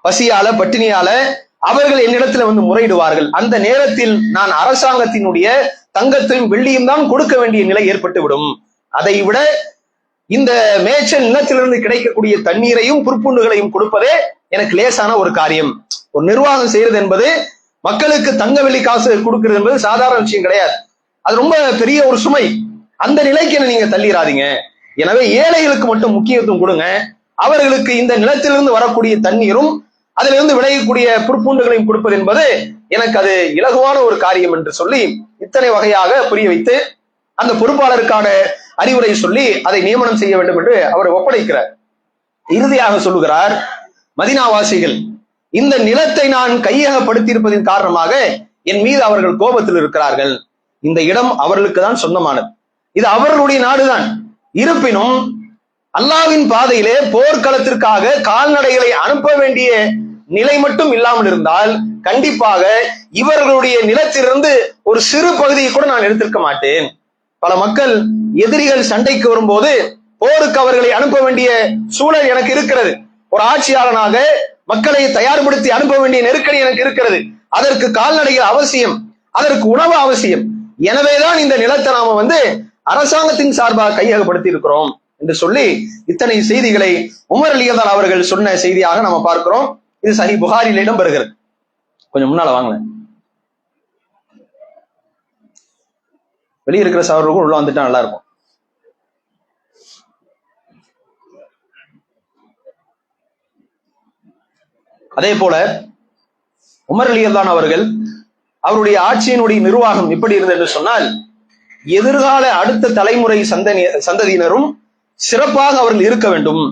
பசியால பட்டினியால அவர்கள் என்னிடத்துல வந்து முறையிடுவார்கள். அந்த நேரத்தில் நான் அரசாங்கத்தினுடைய தங்கத்தையும் வெள்ளியும் தான் கொடுக்க வேண்டிய நிலை ஏற்பட்டுவிடும். அதை விட இந்த மேய்ச்சல் நிலத்திலிருந்து கிடைக்கக்கூடிய தண்ணீரையும் புற்புண்டுகளையும் கொடுப்பதே எனக்கு லேசான ஒரு காரியம். ஒரு நிர்வாகம் செய்யறது என்பது, மக்களுக்கு தங்க வெள்ளி காசு கொடுக்கிறது என்பது சாதாரண விஷயம் கிடையாது. அது ரொம்ப பெரிய ஒரு சுமை. அந்த நிலைக்கு என்ன நீங்க தள்ளிடாதீங்க. எனவே ஏழைகளுக்கு மட்டும் முக்கியத்துவம் கொடுங்க. அவர்களுக்கு இந்த நிலத்திலிருந்து வரக்கூடிய தண்ணீரும் அதிலிருந்து விளையக்கூடிய புற்பூண்டுகளையும் கொடுப்பது என்பது எனக்கு அது இலகுவான ஒரு காரியம் என்று சொல்லி இத்தனை வகையாக புரிய வைத்து அந்த பொறுப்பாளருக்கான அறிவுரை சொல்லி அதை நியமனம் செய்ய வேண்டும் என்று அவர் ஒப்படைக்கிறார். இறுதியாக சொல்லுகிறார், மதீனாவாசிகள் இந்த நிலத்தை நான் கையகப்படுத்தி இருப்பதின் காரணமாக என் மீது அவர்கள் கோபத்தில் இருக்கிறார்கள். இந்த இடம் அவர்களுக்கு தான் சொந்தமானது, இது அவர்களுடைய நாடுதான். இருப்பினும் அல்லாஹ்வின் பாதையிலே போர்க்களத்திற்காக கால்நடைகளை அனுப்ப வேண்டிய நிலை மட்டும் இல்லாமல் இருந்தால் கண்டிப்பாக இவர்களுடைய நிலத்திலிருந்து ஒரு சிறு பகுதியை கூட நான் எடுத்திருக்க மாட்டேன். பல மக்கள் எதிரிகள் சண்டைக்கு வரும்போது போருக்கு அவர்களை அனுப்ப வேண்டிய சூழல் எனக்கு இருக்கிறது. ஒரு ஆட்சியாளனாக மக்களை தயார்படுத்தி அனுப்ப வேண்டிய நெருக்கடி எனக்கு இருக்கிறது. அதற்கு கால்நடைகள் அவசியம், அதற்கு உணவு அவசியம். எனவேதான் இந்த நிலத்தை நாம அரசாங்கத்தின் சார்பாக கையகப்படுத்தி இருக்கிறோம் என்று சொல்லி இத்தனை செய்திகளை உமர் ரலியல்லாஹு அவர்கள் சொன்ன செய்தியாக நாம பார்க்கிறோம். இது சஹீஹ் புகாரியில் இடம்பெறுகிறது. கொஞ்சம் முன்னால வாங்க, வெளியே இருக்கிற சகோதரர்கள் உள்ள வந்துட்டா நல்லா இருக்கும். அதே போல உமர் ரலியல்லாஹு அவர்கள் அவருடைய ஆட்சியினுடைய நிர்வாகம் எப்படி இருந்தது என்று சொன்னால், எதிர்கால அடுத்த தலைமுறை சந்ததியினரும் சிறப்பாக அவர்கள் இருக்க வேண்டும்,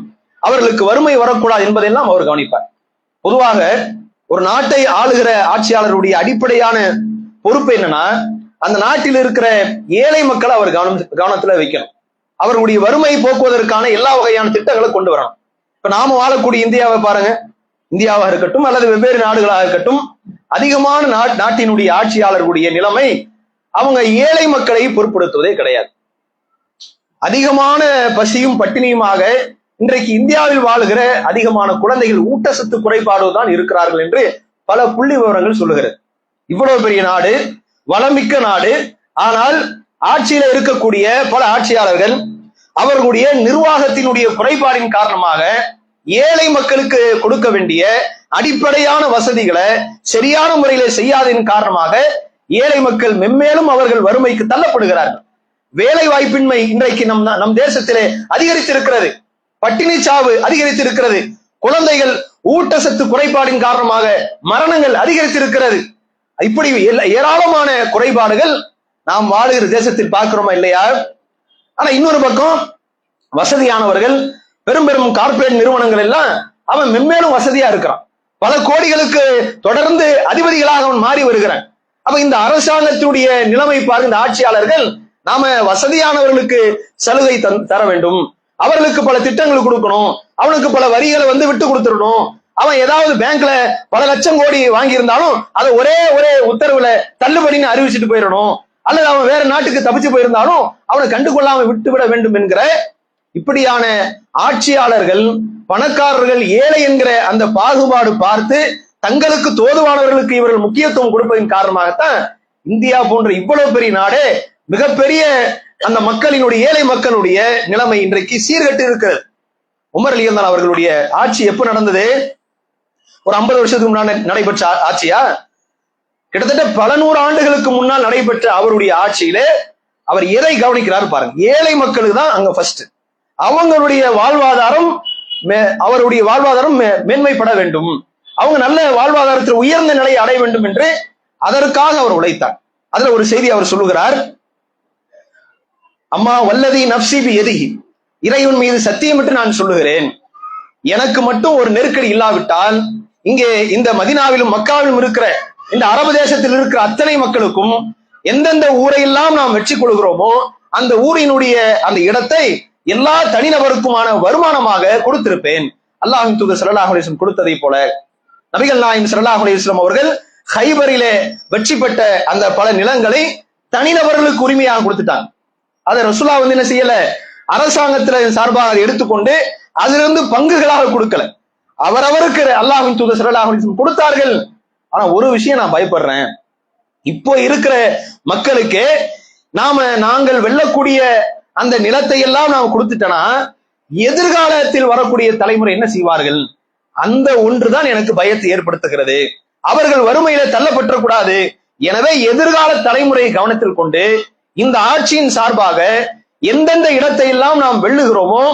அவர்களுக்கு வறுமை வரக்கூடாது என்பதெல்லாம் அவர் கவனிப்பார். பொதுவாக ஒரு நாட்டை ஆளுகிற ஆட்சியாளருடைய அடிப்படையான பொறுப்பு என்னன்னா, அந்த நாட்டில் இருக்கிற ஏழை மக்களை அவர் கவனத்துல வைக்கணும். அவர்களுடைய வறுமை போக்குவதற்கான எல்லா வகையான திட்டங்களை கொண்டு வரணும். இப்ப நாம வாழக்கூடிய இந்தியாவை பாருங்க, இந்தியாவாக இருக்கட்டும் அல்லது வெவ்வேறு நாடுகளாக இருக்கட்டும், அதிகமான நாட்டினுடைய ஆட்சியாளர்களுடைய நிலைமை அவங்க ஏழை மக்களை பொருட்படுத்துவதே கிடையாது. அதிகமான பசியும் பட்டினியுமாக இன்றைக்கு இந்தியாவில் வாழுகிற அதிகமான குழந்தைகள் ஊட்டச்சத்து குறைபாடு தான் இருக்கிறார்கள் என்று பல புள்ளி விவரங்கள் சொல்லுகிறது. இவ்வளவு பெரிய நாடு, வளமிக்க நாடு, ஆனால் ஆட்சியில இருக்கக்கூடிய பல ஆட்சியாளர்கள் அவர்களுடைய நிர்வாகத்தினுடைய குறைபாடின் காரணமாக ஏழை மக்களுக்கு கொடுக்க வேண்டிய அடிப்படையான வசதிகளை சரியான முறையில செய்யாததின் காரணமாக ஏழை மக்கள் மென்மேலும் அவர்கள் வறுமைக்கு தள்ளப்படுகிறார்கள். வேலை வாய்ப்பின்மை இன்றைக்கு நம் தேசத்திலே அதிகரித்திருக்கிறது. பட்டினி சாவு அதிகரித்திருக்கிறது. குழந்தைகள் ஊட்டச்சத்து குறைபாடின் காரணமாக மரணங்கள் அதிகரித்திருக்கிறது. இப்படி ஏராளமான குறைபாடுகள் நாம் வாழுகிற தேசத்தில் பார்க்கிறோமா இல்லையா? ஆனா இன்னொரு பக்கம் வசதியானவர்கள், பெரும் பெரும் கார்ப்பரேட் நிறுவனங்கள் எல்லாம் அவன் மென்மேலும் வசதியா இருக்கிறான். பல கோடிகளுக்கு தொடர்ந்து அதிபதிகளாக அவன் மாறி வருகிறான். அப்ப இந்த அரசாங்கத்தினுடைய நிலைமை பாருங்க, இந்த ஆட்சியாளர்கள் நாம வசதியானவர்களுக்கு சலுகை தர வேண்டும், அவர்களுக்கு பல திட்டங்கள் கொடுக்கணும், அவனுக்கு பல வரிகளை விட்டு கொடுத்துடணும். அவன் ஏதாவது பேங்க்ல பல லட்சம் கோடி வாங்கி இருந்தாலும் அதை ஒரே உத்தரவுல தள்ளுபடின்னு அறிவிச்சுட்டு போயிடணும், அல்லது அவன் வேற நாட்டுக்கு தப்பிச்சு போயிருந்தாலும் அவனை கண்டுகொள்ளாம விட்டுவிட வேண்டும் என்கிற இப்படியான ஆட்சியாளர்கள், பணக்காரர்கள், ஏழை என்கிற அந்த பாகுபாடு பார்த்து தங்களுக்கு தோதுவானவர்களுக்கு இவர்கள் முக்கியத்துவம் கொடுப்பதன் காரணமாகத்தான் இந்தியா போன்ற இவ்வளவு பெரிய நாடே மிகப்பெரிய அந்த மக்களினுடைய, ஏழை மக்களுடைய நிலைமை இன்றைக்கு சீர்கட்டு இருக்கிறது. உமர் ரலியல்லாஹு அவர்களுடைய ஆட்சி எப்ப நடந்தது? ஒரு 50 வருஷத்துக்கு முன்னாடி நடைபெற்ற ஆட்சியா? கிட்டத்தட்ட பல 100 ஆண்டுகளுக்கு முன்னால் நடைபெற்ற அவருடைய ஆட்சியிலே அவர் எதை கவனிக்கிறார் பாருங்க. ஏழை மக்களுக்கு தான் அங்க ஃபர்ஸ்ட். அவங்களுடைய வாழ்வாதாரம், அவருடைய வாழ்வாதாரம் மேன்மைப்பட வேண்டும், அவங்க நல்ல வாழ்வாதாரத்தில் உயர்ந்த நிலையை அடைய வேண்டும் என்று அதற்காக அவர் உழைத்தார். அதுல ஒரு செய்தி அவர் சொல்லுகிறார், அம்மா வல்லதி நப்சி பி யதிஹி, இறைவன் மீது சத்தியமிட்டு நான் சொல்லுகிறேன், எனக்கு மட்டும் ஒரு நெருக்கடி இல்லாவிட்டால் இங்கே இந்த மதீனாவிலும் மக்காவிலும் இருக்கிற இந்த அரபு தேசத்தில் இருக்கிற அத்தனை மக்களுக்கும் எந்தெந்த ஊரையெல்லாம் நாம் வெற்றி கொள்கிறோமோ அந்த ஊரினுடைய அந்த இடத்தை எல்லா தனிநபருக்குமான வருமானமாக கொடுத்திருப்பேன். அல்லாஹ்வின் தூதர் ஸல்லல்லாஹு அலைஹி வஸல்லம் கொடுத்ததை போல நபிகள் நாயகம் ஸல்லல்லாஹு அலைஹி வஸல்லம் அவர்கள் ஹைபரிலே வெற்றி பெற்ற அந்த பல நிலங்களை தனிநபர்களுக்கு உரிமையாக கொடுத்துட்டாங்க. அதை ரசூலா என்ன செய்யல, அரசாங்கத்துல சார்பாக அதை எடுத்துக்கொண்டு அதிலிருந்து பங்குகளாக கொடுக்கல, அவரவருக்கு அல்லாஹ்வின் தூதர் ஸல்லல்லாஹு அலைஹி வஸல்லம் கொடுத்தார்கள். ஆனா ஒரு விஷயம் நான் பயப்படுறேன், இப்போ இருக்கிற மக்களுக்கு நாங்கள் வெல்லக்கூடிய அந்த நிலத்தை எல்லாம் நாம் கொடுத்துட்டோம்னா எதிர்காலத்தில் வரக்கூடிய தலைமுறை என்ன செய்வார்கள்? அந்த ஒன்றுதான் எனக்கு பயத்தை ஏற்படுத்துகிறது. அவர்கள் வறுமையில தள்ளப்பட்டக்கூடாது. எனவே எதிர்கால தலைமுறையை கவனத்தில் கொண்டு இந்த ஆட்சியின் சார்பாக எந்தெந்த இடத்தை எல்லாம் நாம் வெல்லுகிறோமோ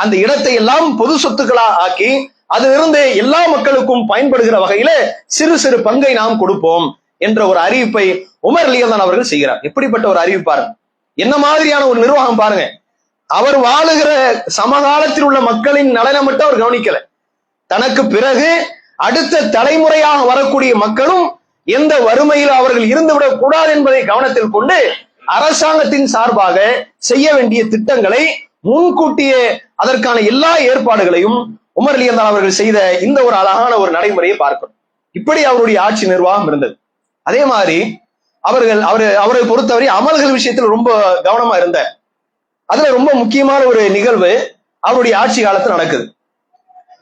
அந்த இடத்தை எல்லாம் பொது சொத்துக்களா ஆக்கி அதிலிருந்து எல்லா மக்களுக்கும் பயன்படுகிற வகையில சிறு சிறு பங்கை நாம் கொடுப்போம் என்ற ஒரு அறிவிப்பை உமர் ரலியல்லாஹு அவர்கள் செய்கிறார். எப்படிப்பட்ட ஒரு அறிவிப்பாரு, என்ன மாதிரியான ஒரு நிர்வாகம் பாருங்க. அவர் வாழுகிற சமகாலத்தில் உள்ள மக்களின் நலனை மட்டும் அவர் கவனிக்கல, தனக்கு பிறகு அடுத்த தலைமுறையாக வரக்கூடிய மக்களும் எந்த வறுமையில் அவர்கள் இருந்துவிடக் கூடாது என்பதை கவனத்தில் கொண்டு அரசாங்கத்தின் சார்பாக செய்ய வேண்டிய திட்டங்களை முன்கூட்டியே அதற்கான எல்லா ஏற்பாடுகளையும் உமர் ரலியல்லாஹு அவர்கள் செய்த இந்த ஒரு அழகான ஒரு நடைமுறையை பார்க்கணும். இப்படி அவருடைய ஆட்சி நிர்வாகம் இருந்தது. அதே மாதிரி அவரை பொறுத்தவரை அமல்கள் விஷயத்தில் ரொம்ப கவனமா இருந்தார். அதுல ரொம்ப முக்கியமான ஒரு நிகழ்வு அவருடைய ஆட்சி காலத்தில் நடக்குது.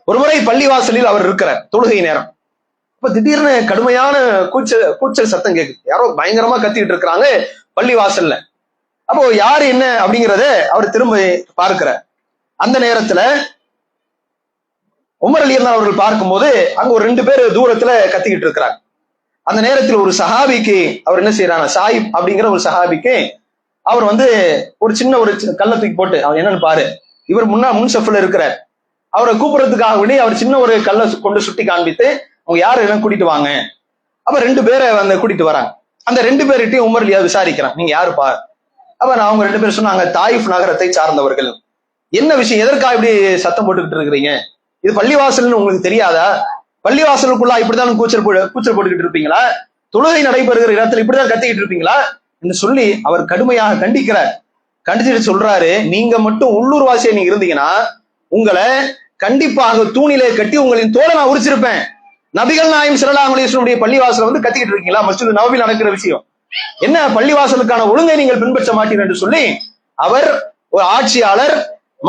ஒருமுறை பள்ளிவாசலில் அவர் இருக்கிறார், தொழுகை நேரம். இப்ப திடீர்னு கடுமையான கூச்சல் சத்தம் கேக்குது, யாரோ பயங்கரமா கத்திட்டு இருக்கிறாங்க பள்ளிவாசல்ல. அப்போ யாரு என்ன அப்படிங்கிறத அவர் திரும்ப பார்க்கிறார். அந்த நேரத்துல உமர் ரலியல்லாஹு அவர்கள் பார்க்கும்போது அங்க ஒரு 2 பேர் தூரத்துல கத்திக்கிட்டு இருக்கிறாங்க. அந்த நேரத்தில் ஒரு சஹாபிக்கு அவர் என்ன செய்யறாங்க, சாயிப் அப்படிங்கிற ஒரு சஹாபிக்கு அவர் ஒரு சின்ன கல்லை தூக்கி போட்டு, அவர் என்னன்னு பாரு, இவர் முன் சஃப்ல இருக்கிறார், அவரை கூப்பிடுறதுக்காக வேண்டி அவர் சின்ன ஒரு கல்லை கொண்டு சுட்டி காண்பித்து அவங்க யாரு என்ன கூட்டிட்டு வாங்க. அப்ப 2 பேரை கூட்டிட்டு வராங்க. அந்த 2 பேர்கிட்டையும் உமர் ரலியல்லாஹு விசாரிக்கிறான், நீங்க யாருப்பா? அப்ப அவங்க 2 பேர் சொன்னாங்க, தாயிஃப் நகரத்தை சார்ந்தவர்கள். என்ன விஷயம், எதற்காக இப்படி சத்தம் போட்டுக்கிட்டு இருக்கிறீங்க? இது பள்ளிவாசல்னு உங்களுக்கு தெரியாதா? பள்ளிவாசலுக்குள்ளா இப்படிதான் கூச்சல் போட்டுக்கிட்டு இருப்பீங்களா? தொழுகை நடைபெறுகிற இடத்துல இப்படிதான் கத்திக்கிட்டு இருப்பீங்களா என்று சொல்லி அவர் கடுமையாக கண்டிக்கிறார். கண்டிச்சுட்டு சொல்றாரு, நீங்க மட்டும் உள்ளூர் வாசியா நீங்க இருந்தீங்கன்னா உங்களை கண்டிப்பாக தூணிலே கட்டி உங்களின் தோலை நான் உரிச்சிருப்பேன். நபிகள் நாயகம் ஸல்லல்லாஹு அலைஹி வஸல்லம் பள்ளிவாசல கத்திக்கிட்டு இருக்கீங்களா? மஸ்ஜித் நபவியில் நடக்கிற விஷயம் என்ன, பள்ளிவாசலுக்கான ஒழுங்கை நீங்கள் பின்பற்ற மாட்டீர்கள் என்று சொல்லி அவர் ஒரு ஆட்சியாளர்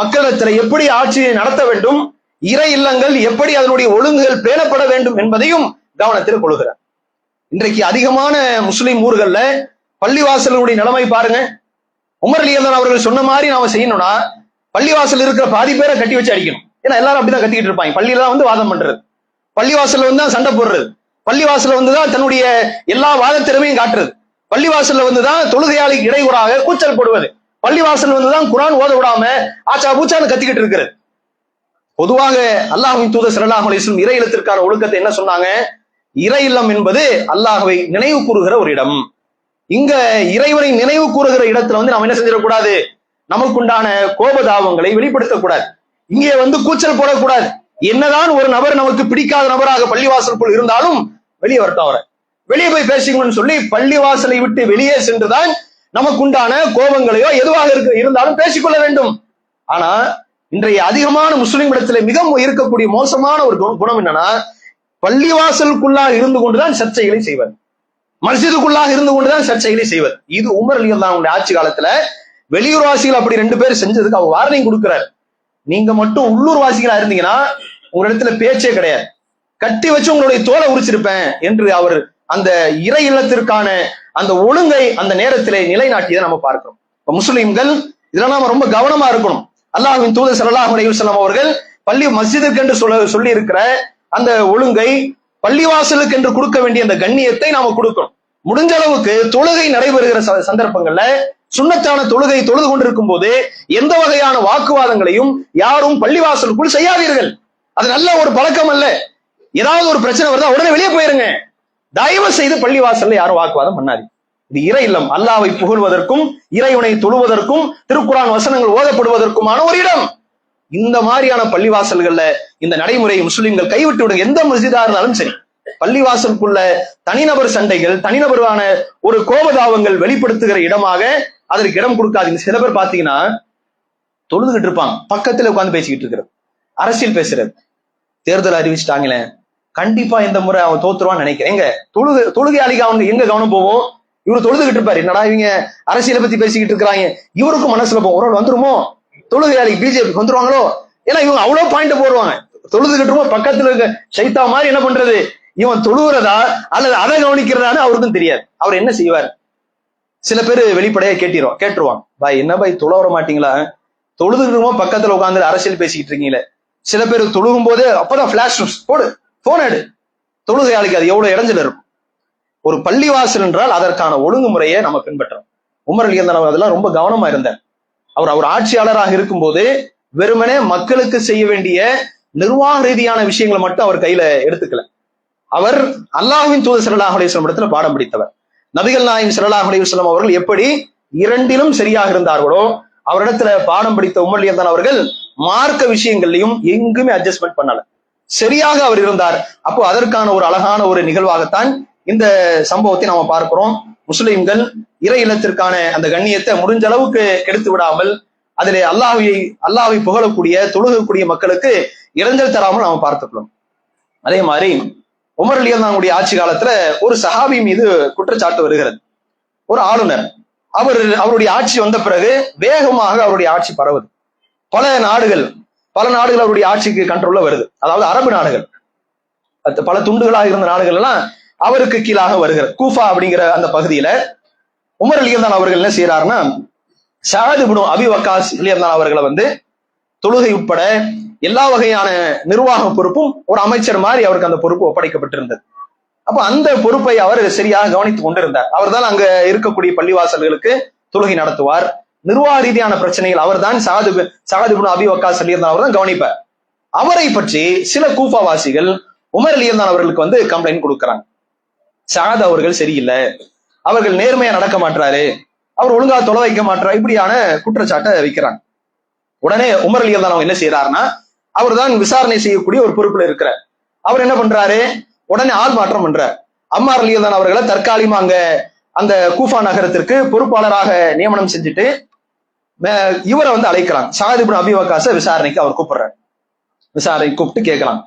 மக்களிடத்தில் எப்படி ஆட்சியை நடத்த வேண்டும், இறை இல்லங்கள் எப்படி அதனுடைய ஒழுங்குகள் பேணப்பட வேண்டும் என்பதையும் கவனத்தில் கொள்கிறார். இன்றைக்கு அதிகமான முஸ்லிம் ஊர்கள்ல பள்ளிவாசலுடைய நிலைமை பாருங்க. உமர் ரலியல்லாஹு அவர்கள் சொன்ன மாதிரி நாம செய்யணும்னா பள்ளிவாசல் இருக்கிற பாதி பேரை கட்டி வச்சு அடிக்கணும். ஏன்னா எல்லாரும் அப்படிதான் கத்திக்கிட்டு இருப்பாங்க. பள்ளியில தான் வாதம் பண்றது, பள்ளிவாசல்ல தான் சண்டை போடுறது, பள்ளிவாசல்ல தான் தன்னுடைய எல்லா வாத திறமையும் காட்டுறது, பள்ளிவாசல்ல தான் தொழுகையாளிக்கு இடையூறாக கூச்சல் போடுவது, பள்ளிவாசல் வந்துதான் குரான் ஓத விடாம ஆச்சா பூச்சான்னு கத்திக்கிட்டு இருக்கிறது. பொதுவாக அல்லாஹ்வின் தூதர் ஸல்லல்லாஹு அலைஹி வஸல்லம் இறை இல்லத்திற்கான ஒழுக்கத்தை என்ன சொன்னாங்க? இறை இல்லம் என்பது அல்லாஹ்வை நினைவு கூறுகிற ஒரு இடம். இங்க இறைவனை நினைவு கூறுகிற இடத்துல வந்து நாம் என்ன செஞ்சிடக்கூடாது? நமக்குண்டான கோபதாபங்களை வெளிப்படுத்தக்கூடாது. இங்கே வந்து கூச்சல் போடக்கூடாது. என்னதான் ஒரு நபர் நமக்கு பிடிக்காத நபராக பள்ளிவாசலுக்குள் இருந்தாலும் வெளியே வரட்டும், அவரை வெளியே போய் பேசிக்கணும்னு சொல்லி பள்ளிவாசலை விட்டு வெளியே சென்றுதான் நமக்குண்டான கோபங்களையோ எதுவாக இருந்தாலும் பேசிக்கொள்ள வேண்டும். ஆனா இன்றைய அதிகமான முஸ்லிம் இடத்துல மிக இருக்கக்கூடிய மோசமான ஒரு குணம் என்னன்னா, பள்ளிவாசலுக்குள்ளாக இருந்து கொண்டுதான் சர்ச்சைகளை செய்வது, மஸ்ஜிதுக்குள்ளாக இருந்து கொண்டுதான் சர்ச்சைகளை செய்வது. இது உமர் ரலியல்லாஹு அன்ஹு ஆட்சி காலத்துல வெளியூர் வாசிகள் அப்படி 2 பேர் செஞ்சதுக்கு அவர் வார்னிங் கொடுக்கிறார். நீங்க மட்டும் உள்ளூர் வாசிகளா இருந்தீங்கன்னா உங்க இடத்துல பேச்சே கிடையாது, கட்டி வச்சு உங்களுடைய தோலை உரிச்சிருப்பேன் என்று அவர் அந்த இறை இல்லத்திற்கான அந்த ஒழுங்கை அந்த நேரத்திலே நிலைநாட்டியதை நம்ம பார்க்கிறோம். இப்ப முஸ்லிம்கள் இதெல்லாம் நாம ரொம்ப கவனமா இருக்கணும். அல்லாஹ்வின் தூதர் ஸல்லல்லாஹு அலைஹி வஸல்லம் அவர்கள் பள்ளி மஸ்ஜிதுக்கு என்று சொல்லி இருக்கிற அந்த ஒழுங்கை, பள்ளிவாசலுக்கு என்று கொடுக்க வேண்டிய அந்த கண்ணியத்தை நாம கொடுக்கணும். முடிஞ்ச அளவுக்கு தொழுகை நடைபெறுகிற சந்தர்ப்பங்கள்ல சுன்னத்தான தொழுகை தொழுது கொண்டிருக்கும் போது எந்த வகையான வாக்குவாதங்களையும் யாரும் பள்ளிவாசலுக்குள் செய்யாதீர்கள். அது நல்ல ஒரு பழக்கம் அல்ல. ஏதாவது ஒரு பிரச்சனை வருதா உடனே வெளியே போயிருங்க. தயவு செய்து பள்ளிவாசல்ல யாரும் வாக்குவாதம் பண்ணாதீங்க. இது இறை இல்லம், அல்லாஹ்வை புகழ்வதற்கும் இறைவனை தொழுவதற்கும் திருக்குர்ஆன் வசனங்கள் ஓதப்படுவதற்குமான ஒரு இடம். இந்த மாதிரியான பள்ளிவாசல்கள்ல இந்த நடைமுறை முஸ்லிம்கள் கைவிட்டு விடுங்க. எந்த மஸ்ஜிதா இருந்தாலும் சரி, பள்ளிவாசலுக்குள்ள தனிநபர் சண்டைகள், தனிநபரான ஒரு கோபதாபங்கள் வெளிப்படுத்துகிற இடமாக அதற்கு இடம் கொடுக்காதீங்க. சில பேர் பாத்தீங்கன்னா தொழுதுகிட்டு இருப்பாங்க, பக்கத்துல உட்கார்ந்து பேசிக்கிட்டு இருக்கிறது, அரசியல் பேசுறது. தேர்தல் அறிவிச்சுட்டாங்களே, கண்டிப்பா இந்த முறை அவன் தோத்துருவான்னு நினைக்கிறேன். எங்க தொழுகையாளிக்கு அவங்க எங்க கவனம் போவோம்? இவரு தொழுதுகிட்டு இருப்பாரு, என்னடா இவங்க அரசியலை பத்தி பேசிக்கிட்டு இருக்கிறாங்க, இவருக்கும் மனசுல போவோம், ஒரு வந்துருமோ தொழுகையாளி பிஜேபி வந்துருவாங்களோ, ஏன்னா இவங்க அவ்வளவு பாயிண்ட் போடுவாங்க. தொழுதுகிட்டு பக்கத்துல இருக்க சைத்தா மாதிரி என்ன பண்றது, இவன் தொழுகிறதா அல்லது அதை கவனிக்கிறதான்னு அவருக்கும் தெரியாது. அவர் என்ன செய்வார்? சில பேர் வெளிப்படையா கேட்டுருவாங்க, பாய் என்ன பாய் தொழ வர மாட்டீங்களா, தொழுதுகிட்டு பக்கத்துல உட்காந்து அரசியல் பேசிக்கிட்டு இருக்கீங்களே. சில பேர் தொழுகும் போதே அப்பதான் பிளாஷ் போடு, போன் எடு. தொழுகையாளிக்கு அது எவ்வளவு இடைஞ்சல் இருக்கும். ஒரு பள்ளிவாசல் என்றால் அதற்கான ஒழுங்குமுறையை நம்ம பின்பற்றோம். உமர் ரலியல்லாஹு அன்ஹு அதெல்லாம் ரொம்ப கவனமா இருந்தார். அவர் ஆட்சியாளராக இருக்கும்போது வெறுமனே மக்களுக்கு செய்ய வேண்டிய நிர்வாக ரீதியான விஷயங்களை மட்டும் அவர் கையில எடுத்துக்கல. அவர் அல்லாஹ்வின் தூதர் ஸல்லல்லாஹு அலைஹி வஸல்லம் இடத்துல பாடம் படித்தவர். நபிகள் நாயகம் ஸல்லல்லாஹு அலைஹி வஸல்லம் அவர்கள் எப்படி இரண்டிலும் சரியாக இருந்தார்களோ அவரிடத்துல பாடம் படித்த உமர் ரலியல்லாஹு அன்ஹு அவர்கள் மார்க்க விஷயங்கள்லையும் எங்குமே அட்ஜஸ்ட்மெண்ட் பண்ணல, சரியாக அவர் இருந்தார். அப்போ அதற்கான ஒரு அழகான ஒரு நிகழ்வாகத்தான் இந்த சம்பவத்தை நாம பார்க்கிறோம். முஸ்லிம்கள் இறை இல்லத்திற்கான அந்த கண்ணியத்தை முடிஞ்ச அளவுக்கு கெடுத்து விடாமல் அதிலே அல்லாஹ்வை புகழக்கூடிய தொழுகக்கூடிய மக்களுக்கு இறைஞ்சல் தராமல் நாம பார்த்துக்கணும். அதே மாதிரி உமர் ரலியல்லாஹு அன்ஹுடைய ஆட்சி காலத்துல ஒரு சஹாபி மீது குற்றச்சாட்டு வருகிறது. ஒரு ஆளுநர், அவருடைய ஆட்சி வந்த பிறகு வேகமாக அவருடைய ஆட்சி பரவுது. பல நாடுகள் அவருடைய ஆட்சிக்கு கண்ட்ரோல்ல வருது. அதாவது அரபு நாடுகள், பல துண்டுகளாக இருந்த நாடுகள் எல்லாம் அவருக்கு கீழாக வருகிறது. கூஃபா அப்படிங்கிற அந்த பகுதியில உமர் ரலியல்லாஹு அவர்கள் என்ன செய்யறாருன்னா, ஸஅத் இப்னு அபி வக்காஸ் ரலியல்லாஹு அவர்களை வந்து தொழுகை உட்பட எல்லா வகையான நிர்வாக பொறுப்பும் ஒரு அமைச்சர் மாதிரி அவருக்கு அந்த பொறுப்பு ஒப்படைக்கப்பட்டிருந்தது. அப்ப அந்த பொறுப்பை அவர் சரியாக கவனித்துக் கொண்டிருந்தார். அவர் தான் அங்க இருக்கக்கூடிய பள்ளிவாசல்களுக்கு தொழுகை நடத்துவார். நிர்வாக ரீதியான பிரச்சனைகள் அவர் தான் ஸஅத் இப்னு அபி வக்காஸ் ரலியல்லாஹு அவர் தான் கவனிப்பார். அவரை பற்றி சில கூஃபாவாசிகள் உமர் ரலியல்லாஹு அவர்களுக்கு வந்து கம்ப்ளைண்ட் கொடுக்கறாங்க. ஸஅத் அவர்கள் சரியில்லை, அவர்கள் நேர்மையா நடக்க மாட்டாரு, அவர் ஒழுங்கா தொலை வைக்க மாட்டாரு, இப்படியான குற்றச்சாட்டை வைக்கிறாங்க. உடனே உமர் ரலியல்லாஹு என்ன செய்யறாருன்னா, அவர் தான் விசாரணை செய்யக்கூடிய ஒரு பொறுப்புல இருக்கிறார். அவர் என்ன பண்றாரு, உடனே ஆள் மாற்றம் பண்றார். அம்மார் ரலியல்லாஹு அவர்களை தற்காலிகமா அங்க அந்த கூஃபா நகரத்திற்கு பொறுப்பாளராக நியமனம் செஞ்சுட்டு இவரை வந்து அழைக்கிறாங்க. ஸஅத் இப்னு அபி வக்காஸை விசாரணைக்கு அவர் கூப்பிடுறாரு. விசாரணை கூப்பிட்டு கேட்கலாம்.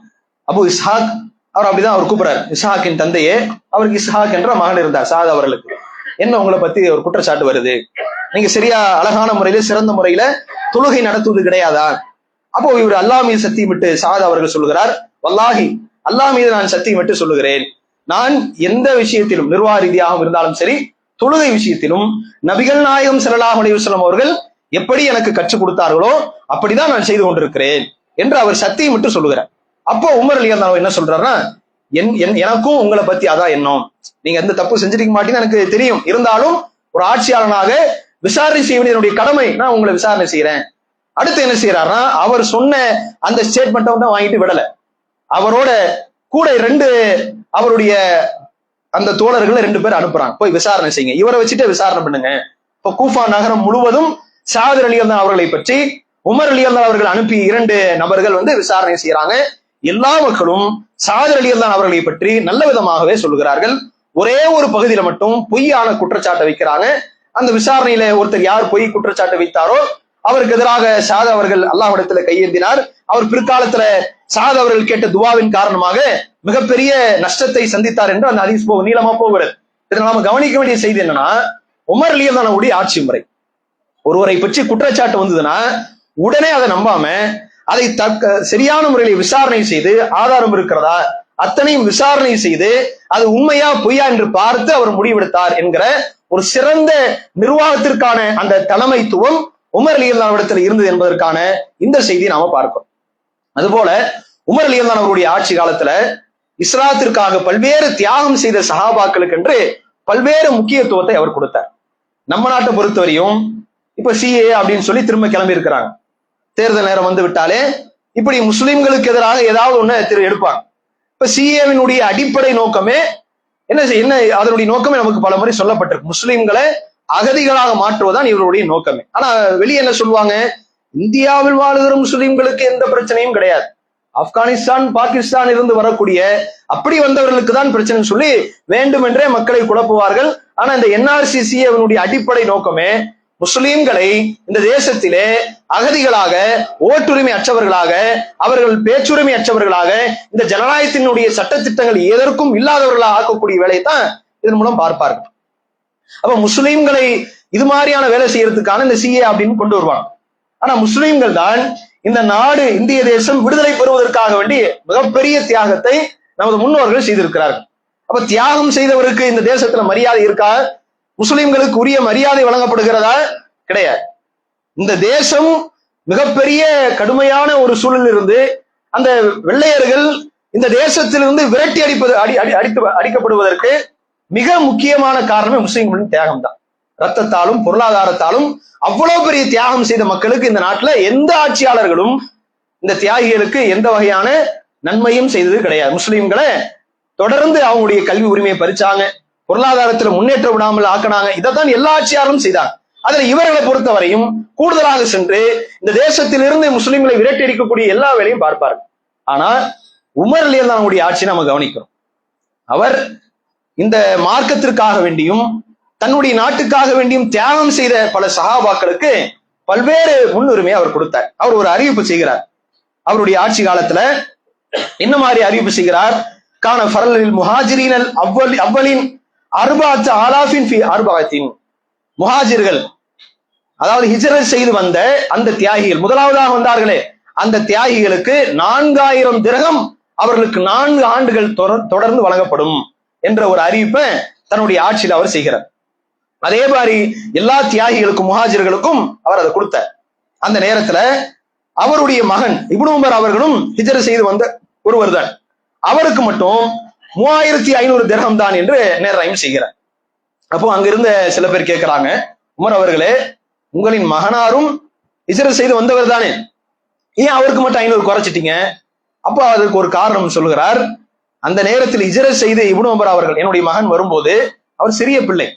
அபு இஸ்ஹாக் அவர் அப்படிதான் அவர் கூப்பிடுறாரு. இஸ்ஹாக்கின் தந்தையே, அவருக்கு இஸ்ஹாக் என்ற மகன் இருந்தார் ஸஅத் அவர்களுக்கு. என்ன உங்களை பத்தி ஒரு குற்றச்சாட்டு வருது, நீங்க சரியா அழகான முறையில சிறந்த முறையில தொழுகை நடத்துவது கிடையாதா? அப்போ இவர் அல்லாஹ் மீது சத்தியம் விட்டு ஸஅத் அவர்கள் சொல்லுகிறார், வல்லாஹி அல்லாஹ் மீது நான் சத்தியம் விட்டு சொல்லுகிறேன், நான் எந்த விஷயத்திலும் நிர்வாக ரீதியாக இருந்தாலும் சரி, தொழுகை விஷயத்திலும் நபிகள் நாயகம் ஸல்லல்லாஹு அலைஹி வஸல்லம் அவர்கள் எப்படி எனக்கு கற்றுக் கொடுத்தார்களோ அப்படிதான் நான் செய்து கொண்டிருக்கிறேன் என்று அவர் சத்தியம் விட்டு சொல்லுகிறார். அப்போ உமர் ரலியல்லாஹு என்ன சொல்றாருன்னா, எனக்கும் உங்களை பத்தி அதான் எண்ணம், நீங்க எந்த தப்பு செஞ்சிருக்க மாட்டீங்கன்னு எனக்கு தெரியும், இருந்தாலும் ஒரு ஆட்சியாளனாக விசாரணை செய்ய வேண்டிய கடமை, நான் உங்களை விசாரணை செய்யறேன். அடுத்து என்ன செய்யறாருன்னா, அவர் சொன்ன அந்த ஸ்டேட்மெண்ட்டை வந்து வாங்கிட்டு விடல. அவரோட கூட அவருடைய அந்த தோழர்களை 2 பேர் அனுப்புறாங்க, போய் விசாரணை செய்யுங்க, இவரை வச்சுட்டு விசாரணை பண்ணுங்க. இப்ப கூஃபா நகரம் முழுவதும் ஸஅத் ரலியல்லாஹு அவர்களை பற்றி உமர் ரலியல்லாஹு அவர்கள் அனுப்பி 2 நபர்கள் வந்து விசாரணை செய்யறாங்க. எல்லா மக்களும் ஸஅத் ரலியல்லாஹு அவர்களை பற்றி நல்ல விதமாகவே சொல்லுகிறார்கள். ஒரே ஒரு பகுதியில மட்டும் பொய்யான குற்றச்சாட்டை வைக்கிறாங்க. அந்த விசாரணையில ஒருத்தர் யார் பொய் குற்றச்சாட்டை வைத்தாரோ அவருக்கு எதிராக ஸஅத் அவர்கள் அல்லாஹ்விடத்துல கையேந்தினார். அவர் பிற்காலத்துல ஸஅத் அவர்கள் கேட்ட துவாவின் காரணமாக மிகப்பெரிய நஷ்டத்தை சந்தித்தார் என்று அந்த ஹதீஸ் நீளமா போகிறது. இதில் நாம கவனிக்க வேண்டிய செய்தி என்னன்னா, உமர் ரலியல்லாஹு ஆட்சி முறை. ஒருவரை பற்றி குற்றச்சாட்டு வந்ததுன்னா உடனே அதை நம்பாம அதை சரியான முறையில் விசாரணை செய்து ஆதாரம் இருக்கிறதா அத்தனையும் விசாரணை செய்து அது உண்மையா பொய்யா என்று பார்த்து அவர் முடிவெடுத்தார் என்கிற ஒரு சிறந்த நிர்வாகத்திற்கான அந்த தலைமைத்துவம் உமர் ரலியல்லாஹு இடத்துல இருந்தது என்பதற்கான இந்த செய்தியை நாம பார்க்கிறோம். அதுபோல உமர் ரலியல்லாஹு அவருடைய ஆட்சி காலத்துல இஸ்லாத்திற்காக பல்வேறு தியாகம் செய்த சஹாபாக்களுக்கு என்று பல்வேறு முக்கியத்துவத்தை அவர் கொடுத்தார். நம்ம நாட்டை பொறுத்தவரையும் இப்ப சிஏ அப்படின்னு சொல்லி திரும்ப கிளம்பி இருக்கிறாங்க. தேர்தல் நேரம் வந்து விட்டாலே இப்படி முஸ்லிம்களுக்கு எதிராக ஏதாவது ஒண்ணு எடுப்பாங்க. இப்ப சிஏவினுடைய அடிப்படை நோக்கமே என்ன அதனுடைய நோக்கமே நமக்கு பல முறை சொல்லப்பட்டிருக்கு. முஸ்லிம்களை அகதிகளாக மாற்றுவதுதான் இவருடைய நோக்கமே. ஆனா வெளியே என்ன சொல்லுவாங்க, இந்தியாவில் வாழுகிற முஸ்லிம்களுக்கு எந்த பிரச்சனையும் கிடையாது, ஆப்கானிஸ்தான் பாகிஸ்தான் இருந்து வரக்கூடிய அப்படி வந்தவர்களுக்கு தான் பிரச்சனை சொல்லி வேண்டுமென்றே மக்களை குழப்புவார்கள். ஆனா இந்த என்ஆர்சிசி அவனுடைய அடிப்படை நோக்கமே முஸ்லிம்களை இந்த தேசத்திலே அகதிகளாக, ஓட்டுரிமை அற்றவர்களாக, அவர்கள் பேச்சுரிமை அற்றவர்களாக, இந்த ஜனநாயகத்தினுடைய சட்டத்திட்டங்கள் எதற்கும் இல்லாதவர்களாக ஆக்கக்கூடிய வேலையை தான் இதன் மூலம் பார்ப்பார்கள். அப்ப முஸ்லிம்களை இது மாதிரியான வேலை செய்யறதுக்கான இந்த சிஏ அப்படின்னு கொண்டு வருவாங்க. ஆனா முஸ்லிம்கள் தான் இந்த நாடு இந்திய தேசம் விடுதலை பெறுவதற்காக வேண்டி மிகப்பெரிய தியாகத்தை நமது முன்னோர்கள் செய்திருக்கிறார்கள். அப்ப தியாகம் செய்தவருக்கு இந்த தேசத்துல மரியாதை இருக்கா? முஸ்லிம்களுக்கு உரிய மரியாதை வழங்கப்படுகிறதா? கிடையாது. இந்த தேசம் மிகப்பெரிய கடுமையான ஒரு சூழலில் இருந்து அந்த வெள்ளையர்கள் இந்த தேசத்திலிருந்து விரட்டி அடிக்கப்படுவதற்கு மிக முக்கியமான காரணமே முஸ்லிம்களின் தியாகம் தான். ரத்தத்தாலும் பொருளாதாரத்தாலும் அவ்வளவு பெரிய தியாகம் செய்த மக்களுக்கு இந்த நாட்டுல எந்த ஆட்சியாளர்களும் இந்த தியாகிகளுக்கு எந்த வகையான நன்மையும் செய்தது கிடையாது. முஸ்லிம்களை தொடர்ந்து அவங்களுடைய கல்வி உரிமையை பறிச்சாங்க, பொருளாதாரத்துல முன்னேற்ற விடாமல் ஆக்கினாங்க. இதைத்தான் எல்லா ஆட்சியாளரும் செய்தாங்க. அதுல இவர்களை பொறுத்தவரையும் கூடுதலாக சென்று இந்த தேசத்திலிருந்து முஸ்லிம்களை விரட்டி அடிக்கக்கூடிய எல்லா வேலையும் பார்ப்பார்கள். ஆனா உமர் ரலியல்லாஹு ஆட்சி நம்ம கவனிக்கிறோம். அவர் இந்த மார்க்கத்திற்காக வேண்டியும் தன்னுடைய நாட்டுக்காக வேண்டியும் தியாகம் செய்த பல சஹாபாக்களுக்கு பல்வேறு முன்னுரிமை அவர் கொடுத்தார். அவர் ஒரு அறிவிப்பு செய்கிறார். அவருடைய ஆட்சி காலத்துல என்ன மாதிரி அறிவிப்பு செய்கிறார்? கான ஃபரலில் முஹாஜிரீனல் அவ்வலின் அர்பாத் ஆலாஃபின் ஃபி அர்பாத்தின். முஹாஜிர்கள், அதாவது ஹிஜ்ரத் செய்து வந்த அந்த தியாகிகள், முதலாவதாக வந்தார்களே அந்த தியாகிகளுக்கு 4000 திரகம் அவர்களுக்கு 4 ஆண்டுகள் தொடர்ந்து வழங்கப்படும் என்ற ஒரு அறிவிப்பை தன்னுடைய ஆட்சியில் அவர் செய்கிறார். அதே மாதிரி எல்லா தியாகிகளுக்கும் முஹாஜிர்களுக்கும் அவர் அதை கொடுத்தார். அந்த நேரத்துல அவருடைய மகன் இப்னு உமர் அவர்களும் ஹிஜ்ரத் செய்து வந்த ஒருவர் தான். அவருக்கு மட்டும் 3500 திரகம் தான் என்று நிர்ணயம் செய்கிறார். அப்போ அங்கிருந்த சில பேர் கேட்கிறாங்க, உமர் அவர்களே, உங்களின் மகனாரும் ஹிஜ்ரத் செய்து வந்தவர் தானே, ஏன் அவருக்கு மட்டும் 500 குறைச்சிட்டீங்க? அப்போ அதுக்கு ஒரு காரணம் சொல்லுகிறார். அந்த நேரத்தில் ஹிஜ்ரத் செய்து இப்னு உமர் அவர்கள், என்னுடைய மகன் வரும்போது அவர் சிறிய பிள்ளை,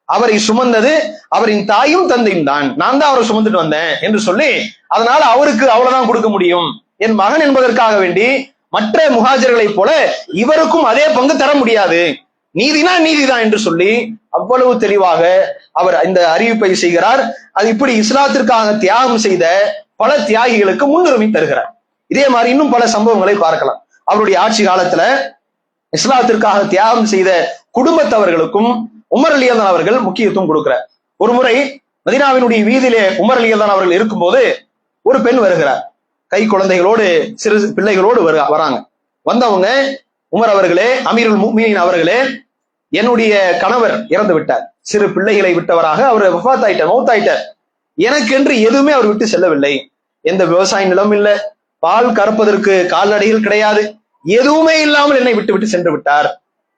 அவரை சுமந்தது அவரின் தாயும் தந்தையும் தான், நான் தான் அவரை சுமந்துட்டு வந்தேன் என்று சொல்லி, அதனால அவருக்கு அவ்வளவுதான் கொடுக்க முடியும், என் மகன் என்பதற்காக வேண்டி மற்ற முஹாஜர்களை போல இவருக்கும் அதே பங்கு தர முடியாது, நீதினா நீதிதான் என்று சொல்லி அவ்வளவு தெளிவாக அவர் இந்த அறிவிப்பை செய்கிறார். அது இப்படி இஸ்லாத்திற்காக தியாகம் செய்த பல தியாகிகளுக்கு முன்னுரிமை தருகிறார். இதே மாதிரி இன்னும் பல சம்பவங்களை பார்க்கலாம். அவருடைய ஆட்சி காலத்துல இஸ்லாத்திற்காக தியாகம் செய்த குடும்பத்தவர்களுக்கும் உமர் ரலியல்லாஹு அவர்கள் முக்கியத்துவம் கொடுக்கிறார். ஒரு முறை மதீனாவினுடைய வீதியிலே உமர் ரலியல்லாஹு அவர்கள் இருக்கும்போது ஒரு பெண் வருகிறார், கை குழந்தைகளோடு, சிறு பிள்ளைகளோடு வராங்க. வந்தவங்க, உமர் அவர்களே, அமீருல் முஃமினீன் அவர்களே, என்னுடைய கணவர் இறந்து விட்டார், சிறு பிள்ளைகளை விட்டவராக அவர் வஃபாத் ஆயிட்டார், மௌத் ஆயிட்டார், எனக்கு என்று எதுவுமே அவர் விட்டு செல்லவில்லை, எந்த விவசாய நிலம் இல்லை, பால் கறப்பதற்கு கால்நடைகள் கிடையாது, எதுவுமே இல்லாமல் என்னை விட்டு விட்டு சென்று விட்டார்,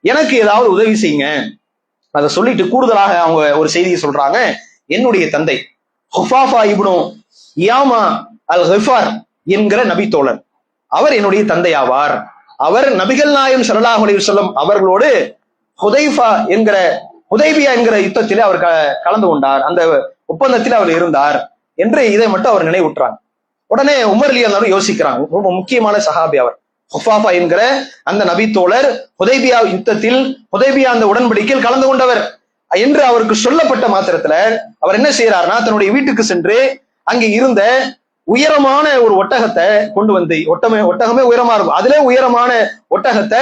எனக்கு ஏதாவது உதவி செய்யுங்க. அதை சொல்லிட்டு கூடுதலாக அவங்க ஒரு செய்தியை சொல்றாங்க, என்னுடைய தந்தை ஹுஃபாஃபா இப்னு இயாமா அல் கிஃபார் என்கிற நபி தோழர், அவர் என்னுடைய தந்தை ஆவார். அவர் நபிகள் நாயகம் ஸல்லல்லாஹு அலைஹி வஸல்லம் அவர்களோடு ஹுதைபியா என்கிற யுத்தத்திலே அவர் கலந்து கொண்டார், அந்த ஒப்பந்தத்தில் அவர் இருந்தார் என்று இதை மட்டும் அவர் நினைவுற்றாங்க. உடனே உமர் ரலியல்லாஹு அன்ஹு யோசிக்கிறாங்க, ரொம்ப முக்கியமான சஹாபி அவர் ஹுஃபாஃபா என்கிற அந்த நபி தோழர், ஹுதைபியா யுத்தத்தில் ஹுதைபியா அந்த உடன்படிக்கையில் கலந்து கொண்டவர் என்று அவருக்கு சொல்லப்பட்ட மாத்திரத்துல அவர் என்ன செய்யறாருன்னா, தன்னுடைய வீட்டுக்கு சென்று அங்கே இருந்த உயரமான ஒரு ஒட்டகத்தை கொண்டு வந்து, ஒட்டகமே உயரமா இருக்கும், அதிலே உயரமான ஒட்டகத்தை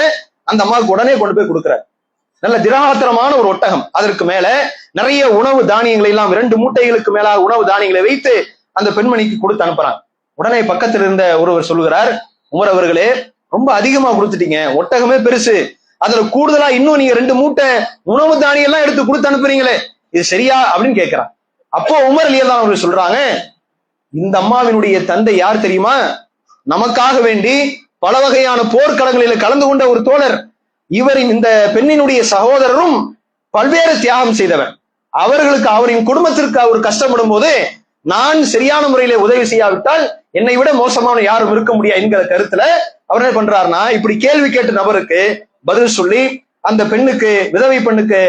அந்த அம்மாவுக்கு உடனே கொண்டு போய் கொடுக்கிறார். நல்ல திரகாத்திரமான ஒரு ஒட்டகம், அதற்கு மேல நிறைய உணவு தானியங்களை எல்லாம் 2 மூட்டைகளுக்கு மேலாக உணவு தானியங்களை வைத்து அந்த பெண்மணிக்கு கொடுத்து அனுப்புறாங்க. உடனே பக்கத்தில் இருந்த ஒருவர் சொல்லுகிறார், உமர் அவர்களே ரொம்ப அதிகமா கொடுத்துட்டீங்க, ஒட்டகமே பெருசு, அதுல கூடுதலா இன்னும் நீங்க 2 மூட்டை உணவு தானியம் எல்லாம் எடுத்து கொடுத்து அனுப்புறீங்களே, இது சரியா அப்படின்னு கேட்கிறான். அப்போ உமர் ரலியல்லாஹு அன்ஹு சொல்றாங்க, இந்த அம்மாவினுடைய தந்தை யார் தெரியுமா? நமக்காக வேண்டி பல வகையான போர்க்களங்களில் கலந்து கொண்ட ஒரு தோழர். இவர் இந்த பெண்ணினுடைய சகோதரரும் பல்வேறு தியாகம் செய்தவர். அவர்களுக்கு, அவரின் குடும்பத்திற்கு அவர் கஷ்டப்படும் போது நான் சரியான முறையில உதவி செய்யாவிட்டால் என்னை விட மோசமான யாரும் இருக்க முடியாது என்கிற கருத்துல அவர் என்ன பண்றாருன்னா, இப்படி கேள்வி கேட்ட நபருக்கு பதில் சொல்லி அந்த பெண்ணுக்கு, விதவை பெண்ணுக்கு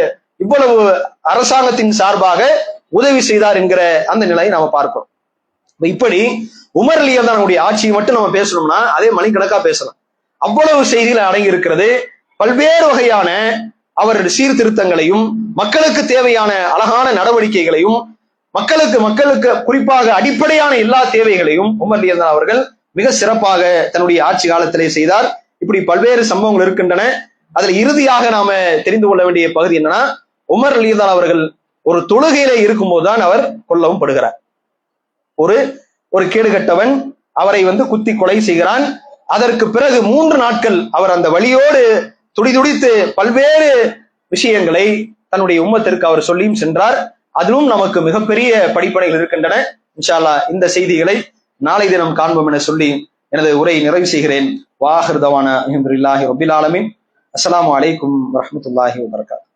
இவ்வளவு அரசாங்கத்தின் சார்பாக உதவி செய்தார் என்கிற அந்த நிலையை நாம பார்க்கிறோம். இப்படி உமர் ரலியல்லாஹு அன்ஹுடைய ஆட்சியை மட்டும் நம்ம பேசணும்னா அதே மணிக்கணக்கா பேசலாம். அவ்வளவு செய்திகள் அடங்கி இருக்கிறது. பல்வேறு வகையான அவருடைய சீர்திருத்தங்களையும், மக்களுக்கு தேவையான அழகான நடவடிக்கைகளையும், மக்களுக்கு குறிப்பாக அடிப்படையான எல்லா தேவைகளையும் உமர் ரலியல்லாஹு அவர்கள் மிக சிறப்பாக தன்னுடைய ஆட்சி காலத்திலே செய்தார். இப்படி பல்வேறு சம்பவங்கள் இருக்கின்றன. அதுல இறுதியாக நாம தெரிந்து கொள்ள வேண்டிய பகுதி என்னன்னா, உமர் ரலியல்லாஹு அவர்கள் ஒரு தொழுகையிலே இருக்கும்போதுதான் அவர் கொல்லவும் படுகிறார். ஒரு கேடுகட்டவன் அவரை குத்தி கொலை செய்கிறான். அதற்கு பிறகு 3 நாட்கள் அவர் அந்த வலியோடு துடிதுடித்து பல்வேறு விஷயங்களை தன்னுடைய உம்மத்திற்கு அவர் சொல்லியும் சென்றார். அதிலும் நமக்கு மிகப்பெரிய படிப்பனைகள் இருக்கின்றன. இன்ஷா அல்லாஹ் இந்த செய்திகளை நாளை தினம் காண்போம் என சொல்லி எனது உரையை நிறைவு செய்கிறேன். வாஹிர் தவானா அல்ஹம்துலில்லாஹி ரப்பில் ஆலமீன். அஸ்ஸலாமு அலைக்கும் வரஹ்மத்துல்லாஹி வபரகாத்துஹு.